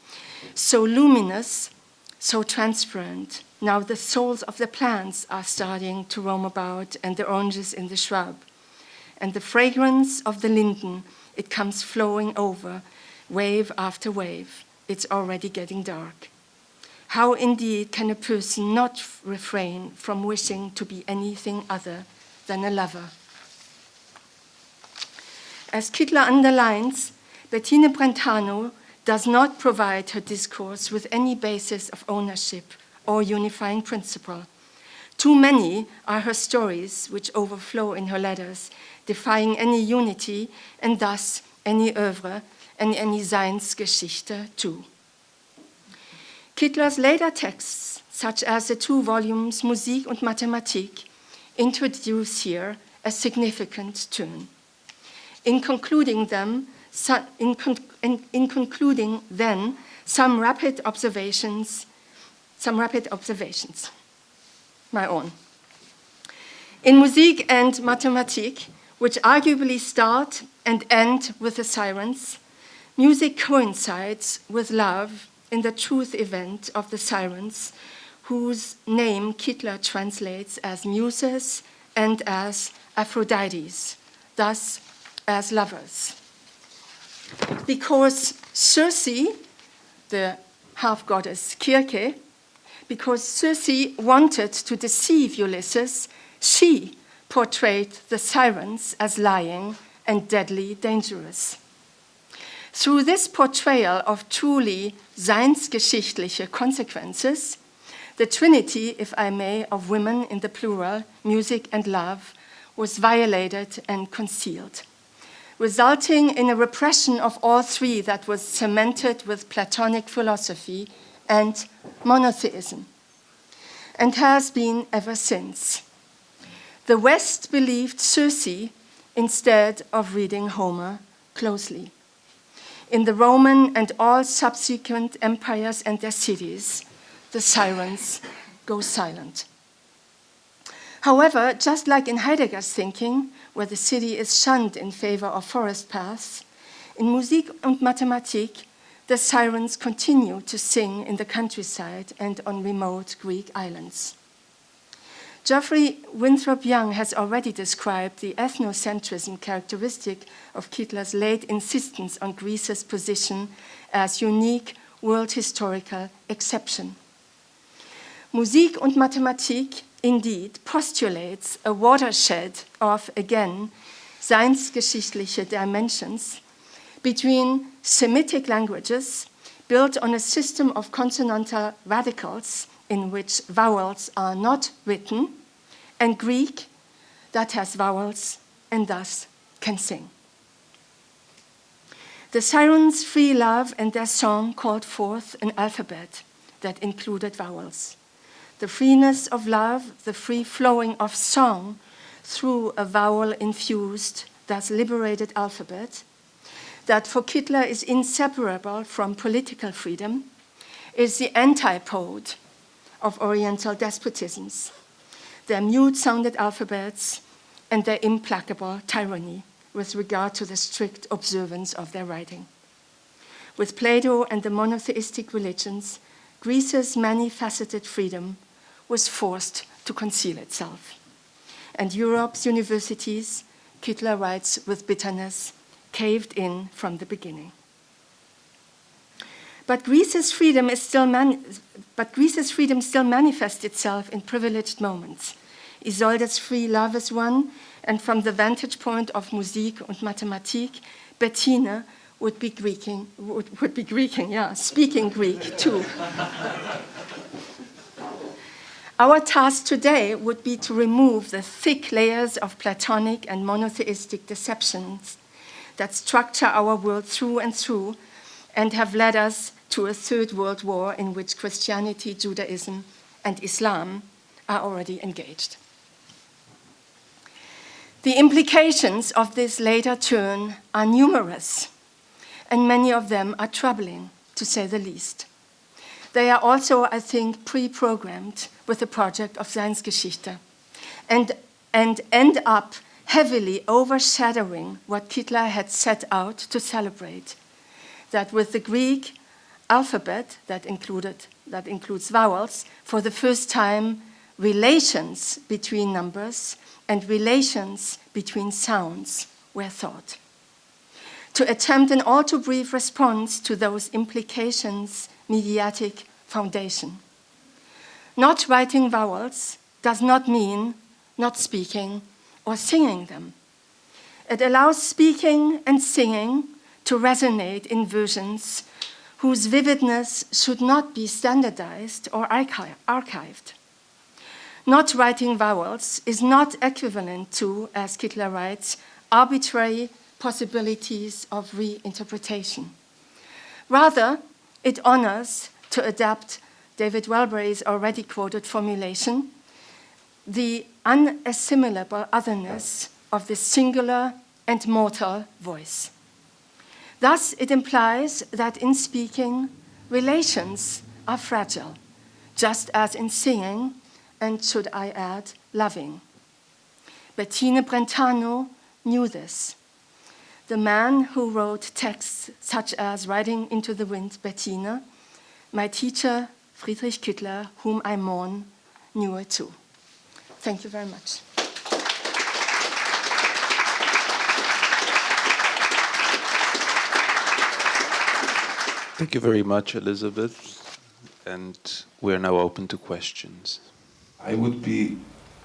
So luminous, so transparent. Now the souls of the plants are starting to roam about, and the oranges in the shrub. And the fragrance of the linden, it comes flowing over, wave after wave. It's already getting dark. How indeed can a person not refrain from wishing to be anything other than a lover? As Kittler underlines, Bettina Brentano does not provide her discourse with any basis of ownership or unifying principle. Too many are her stories which overflow in her letters, defying any unity and thus any oeuvre and any Seinsgeschichte too. Kittler's later texts, such as the 2 volumes Musik und Mathematik, introduce here a significant turn. In concluding then some rapid observations, my own. In Musik and Mathematik, which arguably start and end with the Sirens, music coincides with love in the truth event of the Sirens, whose name Kittler translates as muses and as Aphrodites, thus as lovers. Because Circe, the half-goddess Kirke, because Circe wanted to deceive Ulysses, she portrayed the Sirens as lying and deadly dangerous. Through this portrayal of truly seinsgeschichtliche consequences, the trinity, if I may, of women in the plural, music and love, was violated and concealed, resulting in a repression of all 3 that was cemented with Platonic philosophy and monotheism, and has been ever since. The West believed Circe instead of reading Homer closely. In the Roman and all subsequent empires and their cities, the Sirens go silent. However, just like in Heidegger's thinking, where the city is shunned in favor of forest paths, in Musik und Mathematik, the Sirens continue to sing in the countryside and on remote Greek islands. Geoffrey Winthrop Young has already described the ethnocentrism characteristic of Kittler's late insistence on Greece's position as unique world historical exception. Musik und Mathematik indeed postulates a watershed of, again, seinsgeschichtliche dimensions between Semitic languages built on a system of consonantal radicals in which vowels are not written, and Greek that has vowels and thus can sing. The Sirens' free love and their song called forth an alphabet that included vowels. The freeness of love, the free flowing of song through a vowel-infused, thus liberated alphabet, that for Kittler is inseparable from political freedom, is the antipode of Oriental despotisms, their mute-sounded alphabets and their implacable tyranny with regard to the strict observance of their writing. With Plato and the monotheistic religions, Greece's many-faceted freedom was forced to conceal itself. And Europe's universities, Kittler writes with bitterness, caved in from the beginning. But Greece's freedom still manifests itself in privileged moments. Isolde's free love is one, and from the vantage point of Musik und Mathematik, Bettina would be speaking Greek too. Our task today would be to remove the thick layers of Platonic and monotheistic deceptions that structure our world through and through and have led us to a third world war in which Christianity, Judaism, and Islam are already engaged. The implications of this later turn are numerous, and many of them are troubling, to say the least. They are also, I think, pre-programmed with the project of Seinsgeschichte and end up heavily overshadowing what Kittler had set out to celebrate, that with the Greek alphabet that includes vowels, for the first time, relations between numbers and relations between sounds were thought. To attempt an all too brief response to those implications' mediatic foundation. Not writing vowels does not mean not speaking or singing them. It allows speaking and singing to resonate in versions whose vividness should not be standardized or archived. Not writing vowels is not equivalent to, as Kittler writes, arbitrary possibilities of reinterpretation. Rather, it honors, to adapt David Welbery's already quoted formulation, the unassimilable otherness of the singular and mortal voice. Thus, it implies that in speaking, relations are fragile, just as in singing, and should I add, loving. Bettine Brentano knew this. The man who wrote texts such as Riding into the Wind, Bettine, my teacher, Friedrich Kittler, whom I mourn, knew it too. Thank you very much. Thank you very much, Elisabeth. And we're now open to questions. I would be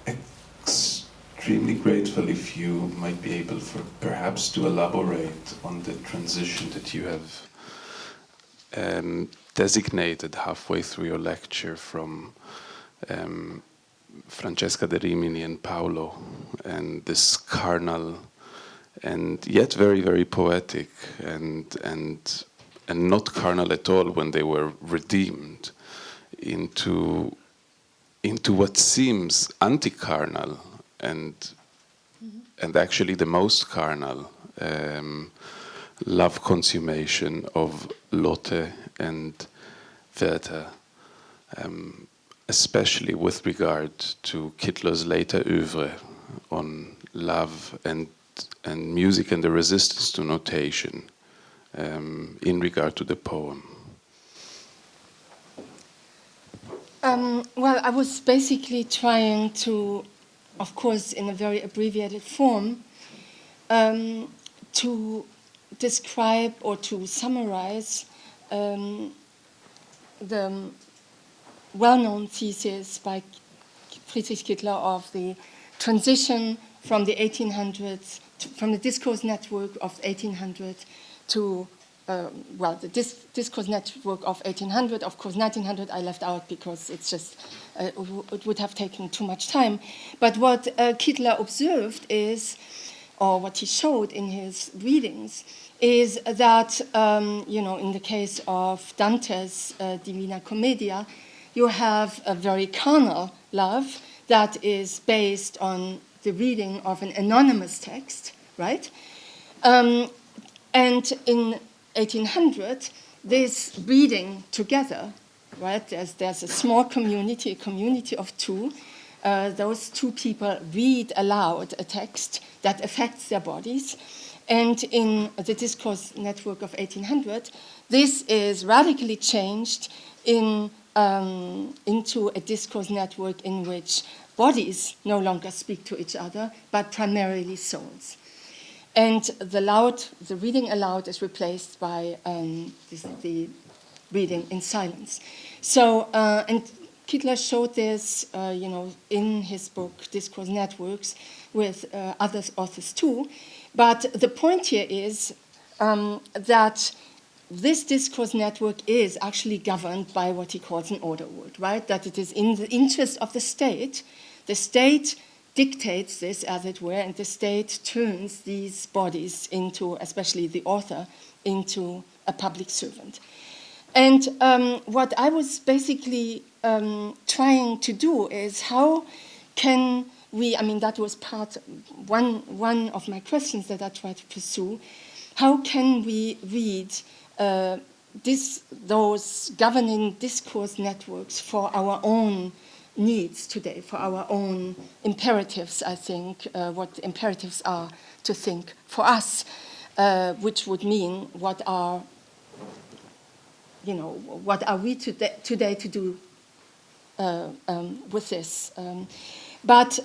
extremely grateful if you might be able perhaps to elaborate on the transition that you have designated halfway through your lecture from Francesca de Rimini and Paolo, and this carnal and yet very, very poetic and not carnal at all when they were redeemed into what seems anti-carnal and actually the most carnal love consummation of Lotte and Werther, especially with regard to Kittler's later oeuvre on love and music and the resistance to notation in regard to the poem. Well, I was basically trying to, of course, in a very abbreviated form, to describe or to summarize the well-known thesis by Friedrich Kittler of the transition from the 1800s, from the discourse network of 1800 to the discourse network of 1800, of course 1900 I left out because it's just, it would have taken too much time. But what Kittler observed is, or what he showed in his readings, is that, in the case of Dante's Divina Commedia, you have a very carnal love that is based on the reading of an anonymous text, right? And in 1800, this reading together, right? There's a small community, a community of two. Those two people read aloud a text that affects their bodies. And in the discourse network of 1800, this is radically changed into a discourse network in which bodies no longer speak to each other, but primarily souls. And the reading aloud is replaced by the reading in silence. So, and Kittler showed this, in his book Discourse Networks with other authors too. But the point here is that this discourse network is actually governed by what he calls an order world, right? That it is in the interest of the state. The state dictates this, as it were, and the state turns these bodies into, especially the author, into a public servant. And what I was basically trying to do is how can we, I mean, that was one of my questions that I tried to pursue. How can we read those governing discourse networks for our own needs today, for our own imperatives, I think, what the imperatives are to think for us, which would mean what are we today to do with this. But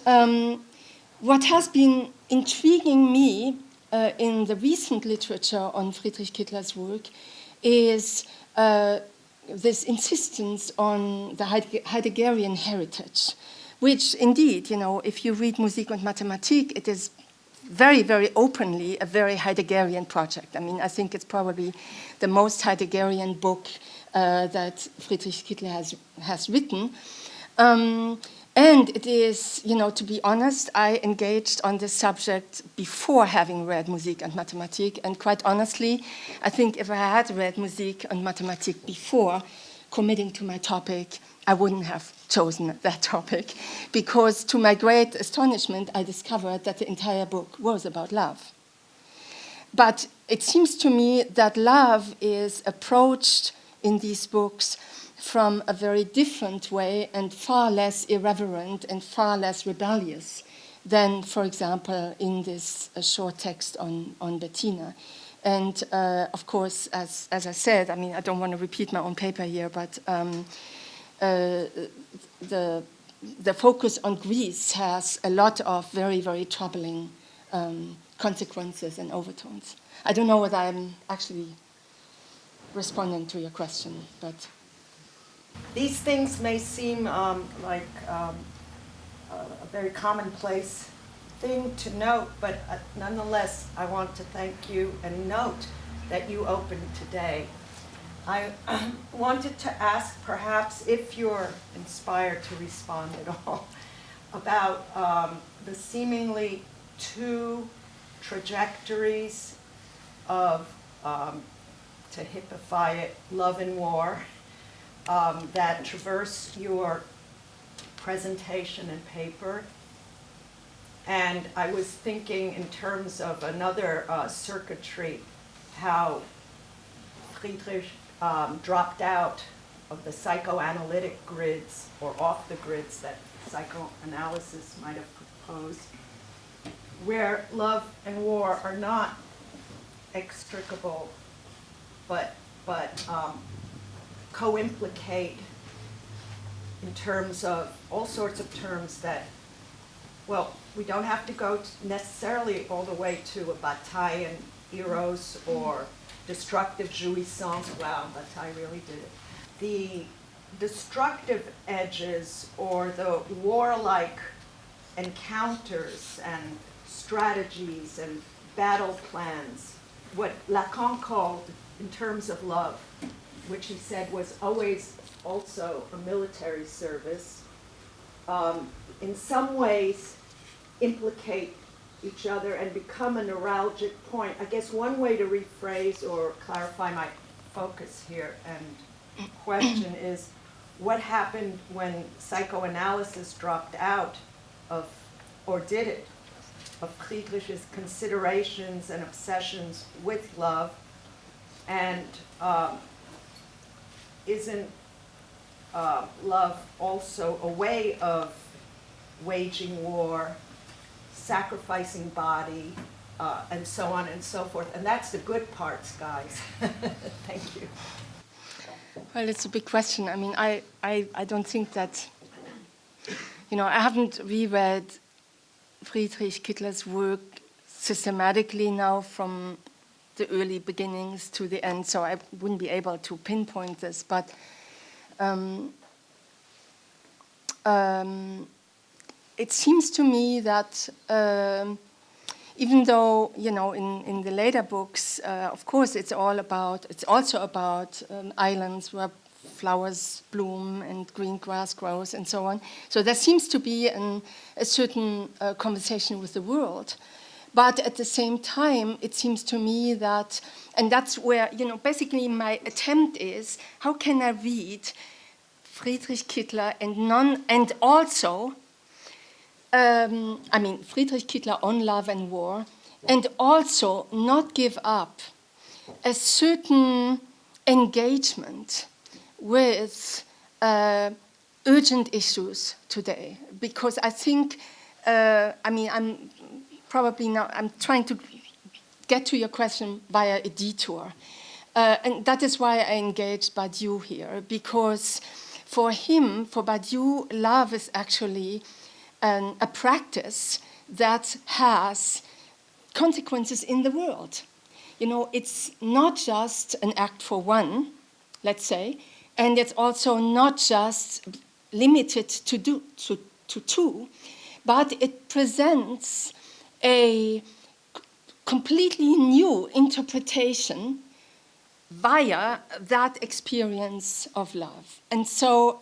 what has been intriguing me in the recent literature on Friedrich Kittler's work is this insistence on the Heideggerian heritage, which indeed, if you read Musik und Mathematik, it is very, very openly a very Heideggerian project. I mean, I think it's probably the most Heideggerian book that Friedrich Kittler has written. And it is, to be honest, I engaged on this subject before having read Musik und Mathematik. And quite honestly, I think if I had read Musik und Mathematik before committing to my topic, I wouldn't have chosen that topic. Because to my great astonishment, I discovered that the entire book was about love. But it seems to me that love is approached in these books from a very different way and far less irreverent and far less rebellious than, for example, in this short text on Bettina. And of course, as I said, I mean, I don't want to repeat my own paper here, but the focus on Greece has a lot of very, very troubling consequences and overtones. I don't know whether I'm actually responding to your question, but... These things may seem like a very commonplace thing to note, but nonetheless, I want to thank you and note that you opened today. I wanted to ask, perhaps, if you're inspired to respond at all, about the seemingly two trajectories of, to hippify it, love and war, that traverse your presentation and paper. And I was thinking in terms of another circuitry, how Friedrich dropped out of the psychoanalytic grids, or off the grids that psychoanalysis might have proposed, where love and war are not extricable, but co-implicate in terms of all sorts of terms that, well, we don't have to go necessarily all the way to a bataille and eros or destructive jouissance. Wow, Bataille really did it. The destructive edges or the warlike encounters and strategies and battle plans, what Lacan called in terms of love, which he said was always also a military service, in some ways implicate each other and become a neuralgic point. I guess one way to rephrase or clarify my focus here and question is, what happened when psychoanalysis dropped out of, or did it, of Friedrich's considerations and obsessions with love, and isn't love also a way of waging war, sacrificing body, and so on and so forth? And that's the good parts, guys. Thank you. Well, it's a big question. I mean, I don't think that, I haven't reread Friedrich Kittler's work systematically now from the early beginnings to the end, so I wouldn't be able to pinpoint this, but it seems to me that even though, you know, in the later books, of course, it's also about islands where flowers bloom and green grass grows and so on. So there seems to be a certain conversation with the world. But at the same time, it seems to me that, and that's where, you know, basically my attempt is, how can I read Friedrich Kittler and also, Friedrich Kittler on love and war, and also not give up a certain engagement with urgent issues today. Because I think, I'm trying to get to your question via a detour. And that is why I engaged Badiou here, because for him, for Badiou, love is actually a practice that has consequences in the world. You know, it's not just an act for one, let's say, and it's also not just limited to two, but it presents a completely new interpretation via that experience of love. And so,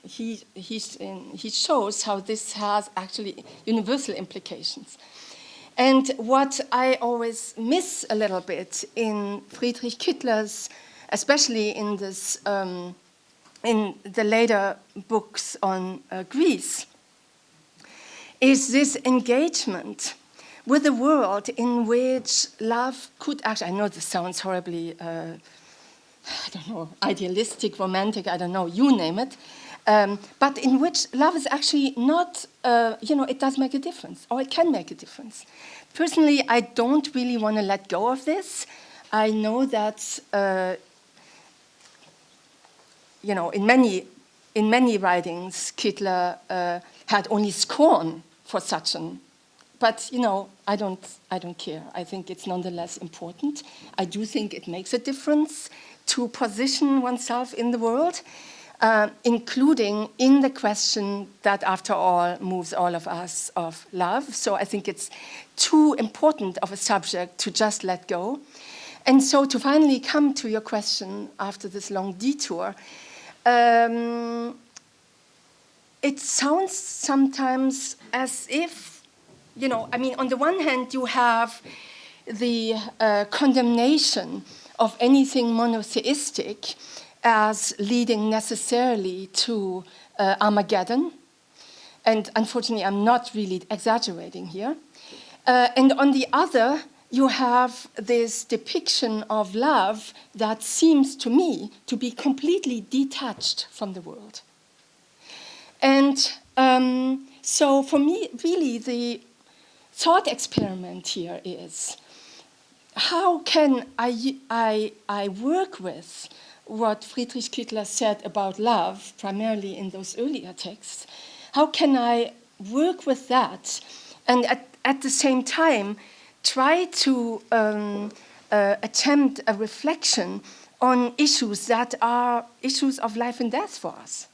he shows how this has actually universal implications. And what I always miss a little bit in Friedrich Kittler's, especially in this, in the later books on Greece, is this engagement with a world in which love could actually, I know this sounds horribly, idealistic, romantic, I don't know, you name it, but in which love is actually not, it does make a difference, or it can make a difference. Personally, I don't really want to let go of this. I know that, in many writings, Kittler had only scorn for such an. But I don't care. I think it's nonetheless important. I do think it makes a difference to position oneself in the world, including in the question that, after all, moves all of us of love. So I think it's too important of a subject to just let go. And so to finally come to your question after this long detour, it sounds sometimes as if, on the one hand, you have the condemnation of anything monotheistic as leading necessarily to Armageddon. And unfortunately, I'm not really exaggerating here. And on the other, you have this depiction of love that seems to me to be completely detached from the world. And so for me, really, the thought experiment here is, how can I work with what Friedrich Kittler said about love, primarily in those earlier texts? How can I work with that and at the same time try to attempt a reflection on issues that are issues of life and death for us?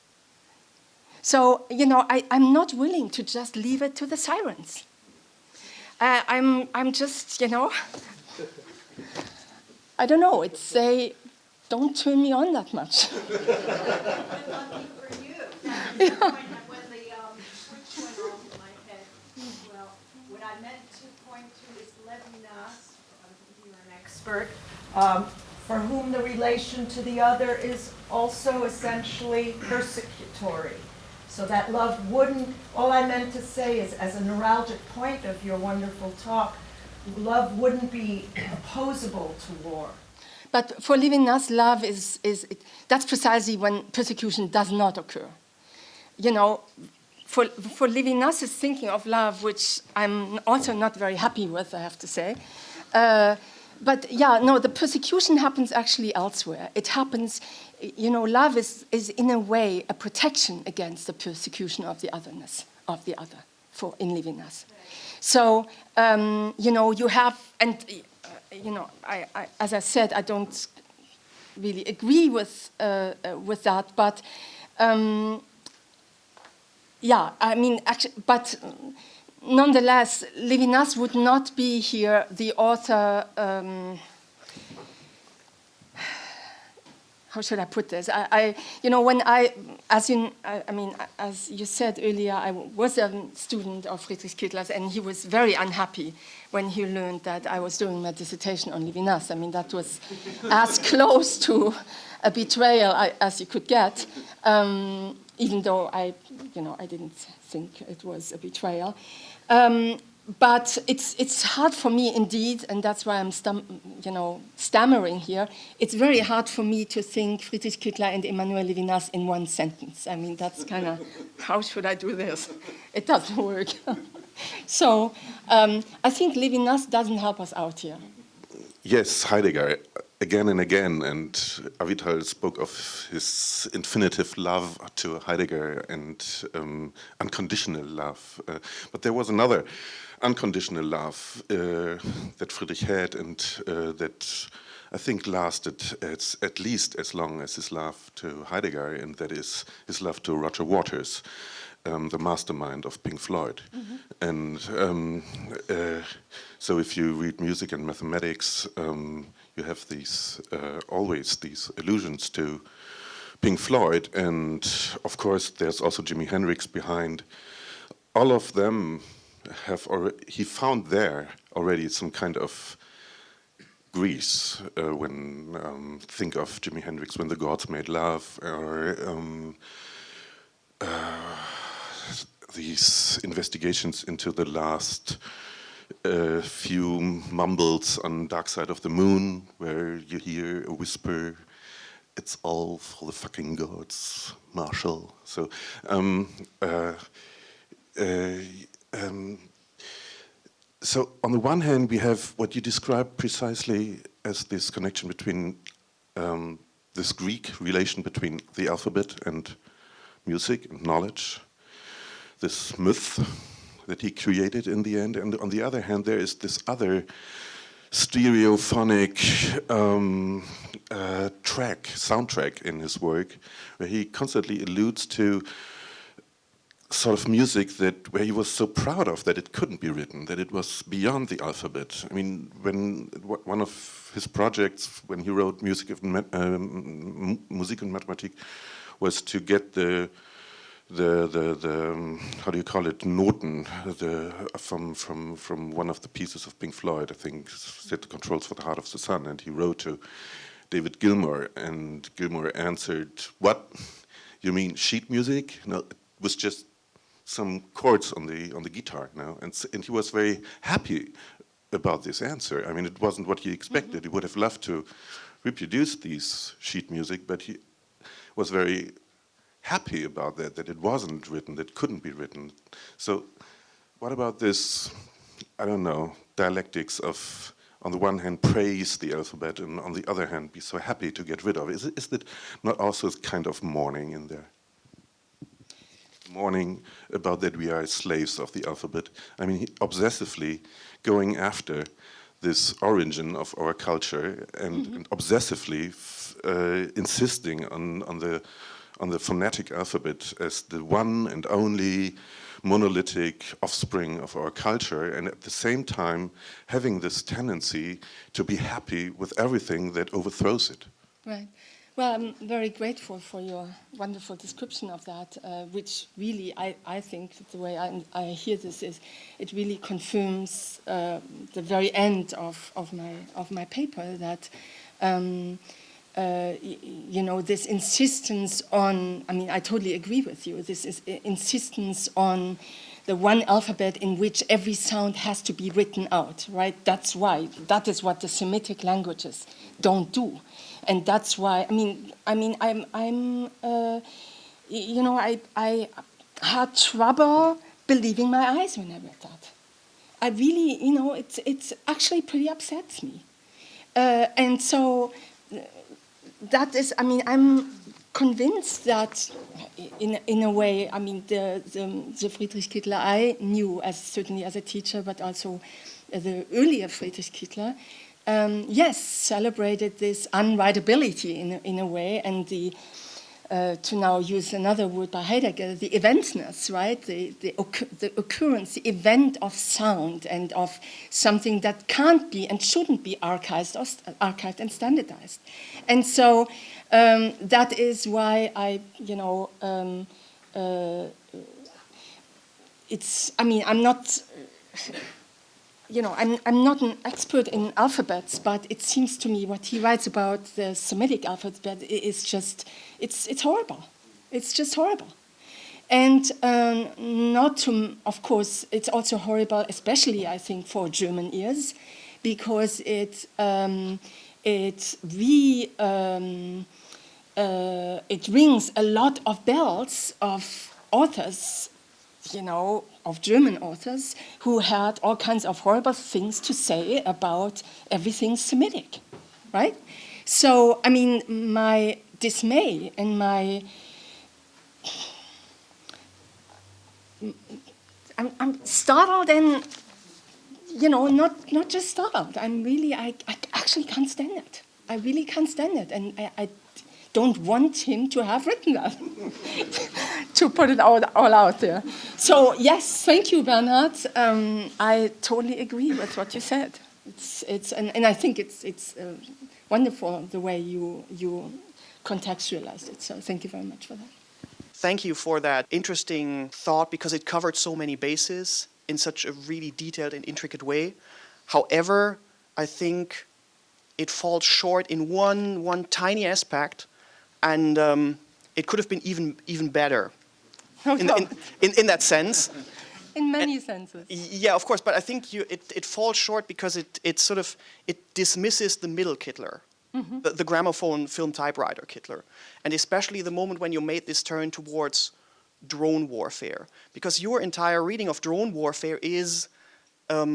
So, I'm not willing to just leave it to the sirens. I'm just, I don't know, they don't turn me on that much. Lucky for you. When the switch went off in my head, well, what I meant to point to is Levinas, you're an expert, for whom the relation to the other is also essentially persecutory. So that love wouldn't, all I meant to say is, as a neuralgic point of your wonderful talk, love wouldn't be opposable to war. But for Levinas, love that's precisely when persecution does not occur. For Levinas' thinking of love, which I'm also not very happy with, I have to say. But the persecution happens actually elsewhere. It happens, love is in a way a protection against the persecution of the otherness, of the other, in Levinas. So, you have, and, I, as I said, I don't really agree with that, but, nonetheless, Levinas would not be here. The author, how should I put this? As you said earlier, I was a student of Friedrich Kittler's, and he was very unhappy when he learned that I was doing my dissertation on Levinas. I mean, that was as close to a betrayal as you could get, even though I didn't think it was a betrayal. But it's hard for me indeed, and that's why I'm stammering here. It's very hard for me to think Friedrich Kittler and Emmanuel Levinas in one sentence. I mean, that's kind of, how should I do this? It doesn't work. So I think Levinas doesn't help us out here. Yes, Heidegger, again and again, and Avital spoke of his infinitive love to Heidegger and unconditional love. But there was another unconditional love that Friedrich had, and that I think lasted at least as long as his love to Heidegger, and that is his love to Roger Waters, the mastermind of Pink Floyd. Mm-hmm. And so if you read music and mathematics, you have always these allusions to Pink Floyd, and of course there's also Jimi Hendrix behind. All of them he found there already some kind of Greece when think of Jimi Hendrix, When the Gods Made Love, or these investigations into the last few mumbles on Dark Side of the Moon, where you hear a whisper, "It's all for the fucking gods, Marshall." So so on the one hand, we have what you described precisely as this connection between this Greek relation between the alphabet and music and knowledge, this myth that he created in the end. And on the other hand, there is this other stereophonic soundtrack in his work, where he constantly alludes to sort of music where he was so proud of that it couldn't be written, that it was beyond the alphabet. I mean, when one of his projects, when he wrote Musik und Mathematik, was to get the how do you call it, Noten, from one of the pieces of Pink Floyd, I think, Set the Controls for the Heart of the Sun, and he wrote to David Gilmour, and Gilmour answered, "What? You mean sheet music?" No, it was just some chords on the guitar now, and he was very happy about this answer. I mean, it wasn't what he expected. Mm-hmm. He would have loved to reproduce these sheet music, but he was very happy about that it wasn't written, that it couldn't be written. So what about this, I don't know, dialectics of, on the one hand, praise the alphabet, and on the other hand, be so happy to get rid of it? Is that not also kind of mourning in there? Mourning about that we are slaves of the alphabet. I mean, obsessively going after this origin of our culture, and, mm-hmm. and obsessively insisting on the phonetic alphabet as the one and only monolithic offspring of our culture, and at the same time having this tendency to be happy with everything that overthrows it. Right. Well, I'm very grateful for your wonderful description of that, which really, I think, the way I hear this is, it really confirms the very end of my paper, that this insistence on, I mean, I totally agree with you, this is insistence on the one alphabet in which every sound has to be written out, right? That is what the Semitic languages don't do. And that's why, I had trouble believing my eyes when I read that. I really, it's actually pretty upsets me. And so that is, I'm convinced that in a way, the Friedrich Kittler I knew certainly as a teacher, but also the earlier Friedrich Kittler, celebrated this unwritability in a way, and to now use another word by Heidegger, the eventness, right? The occurrence, the event of sound and of something that can't be and shouldn't be archived and standardized. And so that is why I, I'm not, I'm not an expert in alphabets, but it seems to me what he writes about the Semitic alphabet is just, it's horrible. It's just horrible. And not to, of course, it's also horrible, especially I think for German ears, because it rings a lot of bells of authors, of German authors who had all kinds of horrible things to say about everything Semitic, right? So, my dismay and my... I'm startled and, not just startled. I actually can't stand it. I really can't stand it. And I don't want him to have written that, to put it all out there. So, yes, thank you, Bernhard. I totally agree with what you said. And I think it's wonderful the way you contextualized it. So thank you very much for that. Thank you for that interesting thought, because it covered so many bases in such a really detailed and intricate way. However, I think it falls short in one tiny aspect, and it could have been even better in that sense. In many senses. Yeah, of course, but I think it falls short because it dismisses the middle Kittler. Mm-hmm. The gramophone film typewriter Kittler, and especially the moment when you made this turn towards drone warfare, because your entire reading of drone warfare is, I'd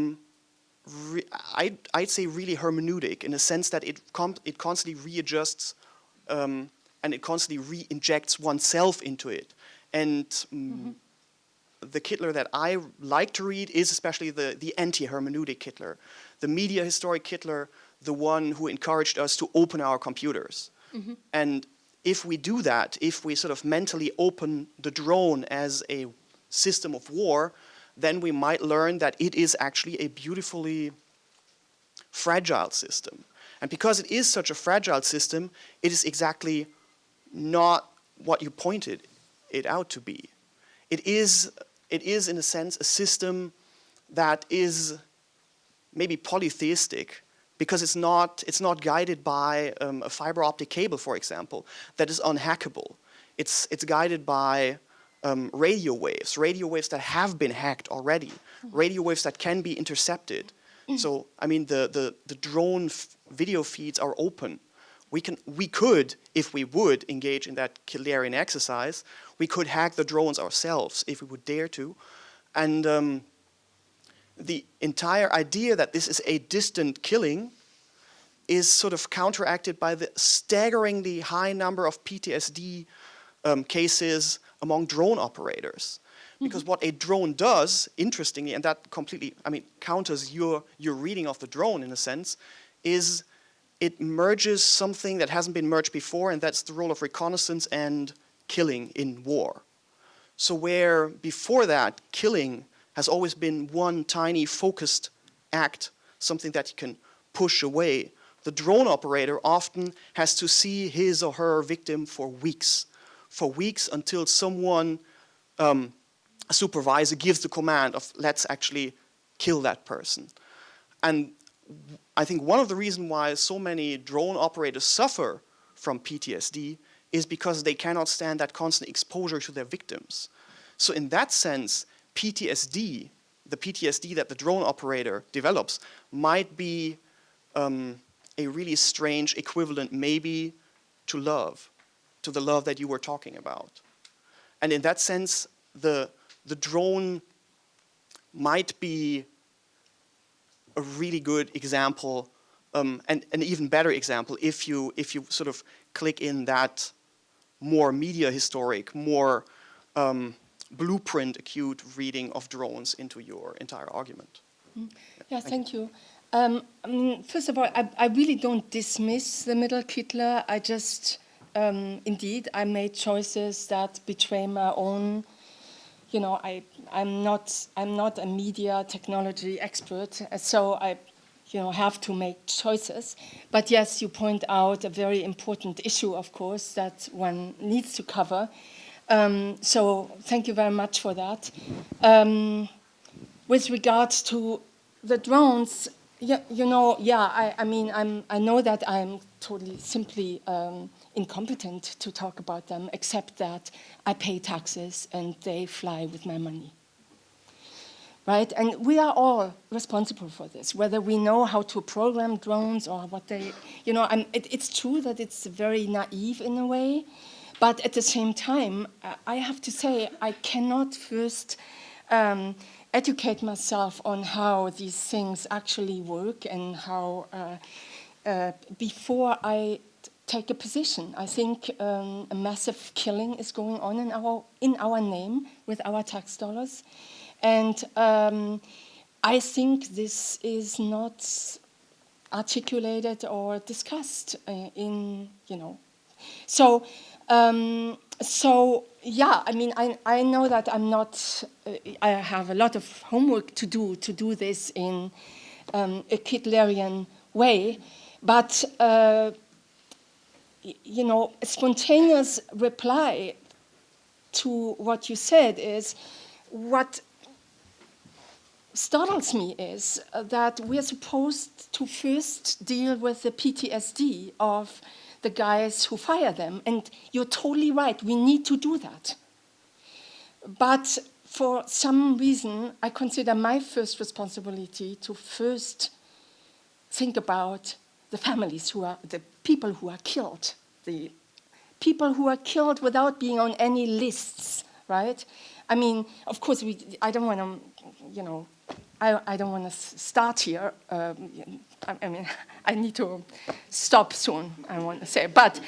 say, really hermeneutic, in the sense that it constantly readjusts and it constantly re-injects oneself into it. And the Kittler that I like to read is especially the anti-hermeneutic Kittler, the media historic Kittler, the one who encouraged us to open our computers. Mm-hmm. And if we do that, if we sort of mentally open the drone as a system of war, then we might learn that it is actually a beautifully fragile system. And because it is such a fragile system, it is exactly not what you pointed it out to be. It is in a sense a system that is maybe polytheistic, because it's not guided by a fiber optic cable, for example, that is unhackable. It's guided by radio waves that have been hacked already, radio waves that can be intercepted. So, the drone video feeds are open. We could, if we would engage in that Kittlerian exercise, we could hack the drones ourselves if we would dare to. And the entire idea that this is a distant killing is sort of counteracted by the staggeringly high number of PTSD cases among drone operators. Because what a drone does, interestingly, and that completely, counters your reading of the drone in a sense, is it merges something that hasn't been merged before, and that's the role of reconnaissance and killing in war. So where before that, killing has always been one tiny focused act, something that you can push away, the drone operator often has to see his or her victim for weeks until someone, a supervisor, gives the command of let's actually kill that person. And I think one of the reasons why so many drone operators suffer from PTSD is because they cannot stand that constant exposure to their victims. So in that sense, PTSD, the PTSD that the drone operator develops, might be a really strange equivalent maybe to love, to the love that you were talking about. And in that sense, the drone might be a really good example, and an even better example if you sort of click in that more media historic, more blueprint acute reading of drones into your entire argument. Yeah, thank you. First of all, I really don't dismiss the middle Kittler. I just indeed, I made choices that betray my own. You know, I'm not a media technology expert, so I, have to make choices. But yes, you point out a very important issue, of course, that one needs to cover. So thank you very much for that. With regards to the drones, I know that I'm totally simply incompetent to talk about them, except that I pay taxes and they fly with my money. Right? And we are all responsible for this, whether we know how to program drones or what they, it's true that it's very naive in a way, but at the same time, I have to say, I cannot first educate myself on how these things actually work and how, before I take a position. I think a massive killing is going on in our name with our tax dollars. And I think this is not articulated or discussed So yeah, I know that I'm not, I have a lot of homework to do this in a Kittlerian way, but, a spontaneous reply to what you said is, what startles me is that we're supposed to first deal with the PTSD of the guys who fire them. And you're totally right, we need to do that. But for some reason, I consider my first responsibility to first think about the families the people who are killed, the people who are killed without being on any lists, right? I mean, of course, I don't want to, I don't want to start here. I need to stop soon, I want to say. But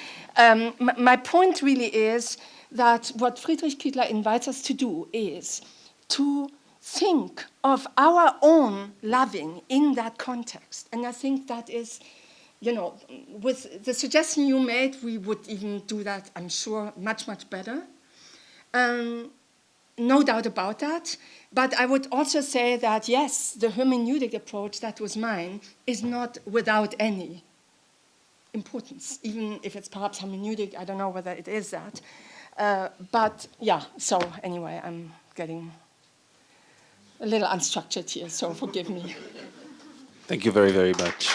my point really is that what Friedrich Kittler invites us to do is to think of our own loving in that context. And I think that is, with the suggestion you made, we would even do that, I'm sure, much, much better. No doubt about that. But I would also say that, yes, the hermeneutic approach, that was mine, is not without any importance, even if it's perhaps hermeneutic. I don't know whether it is that. But yeah, so anyway, I'm getting a little unstructured here, so forgive me. Thank you very, very much.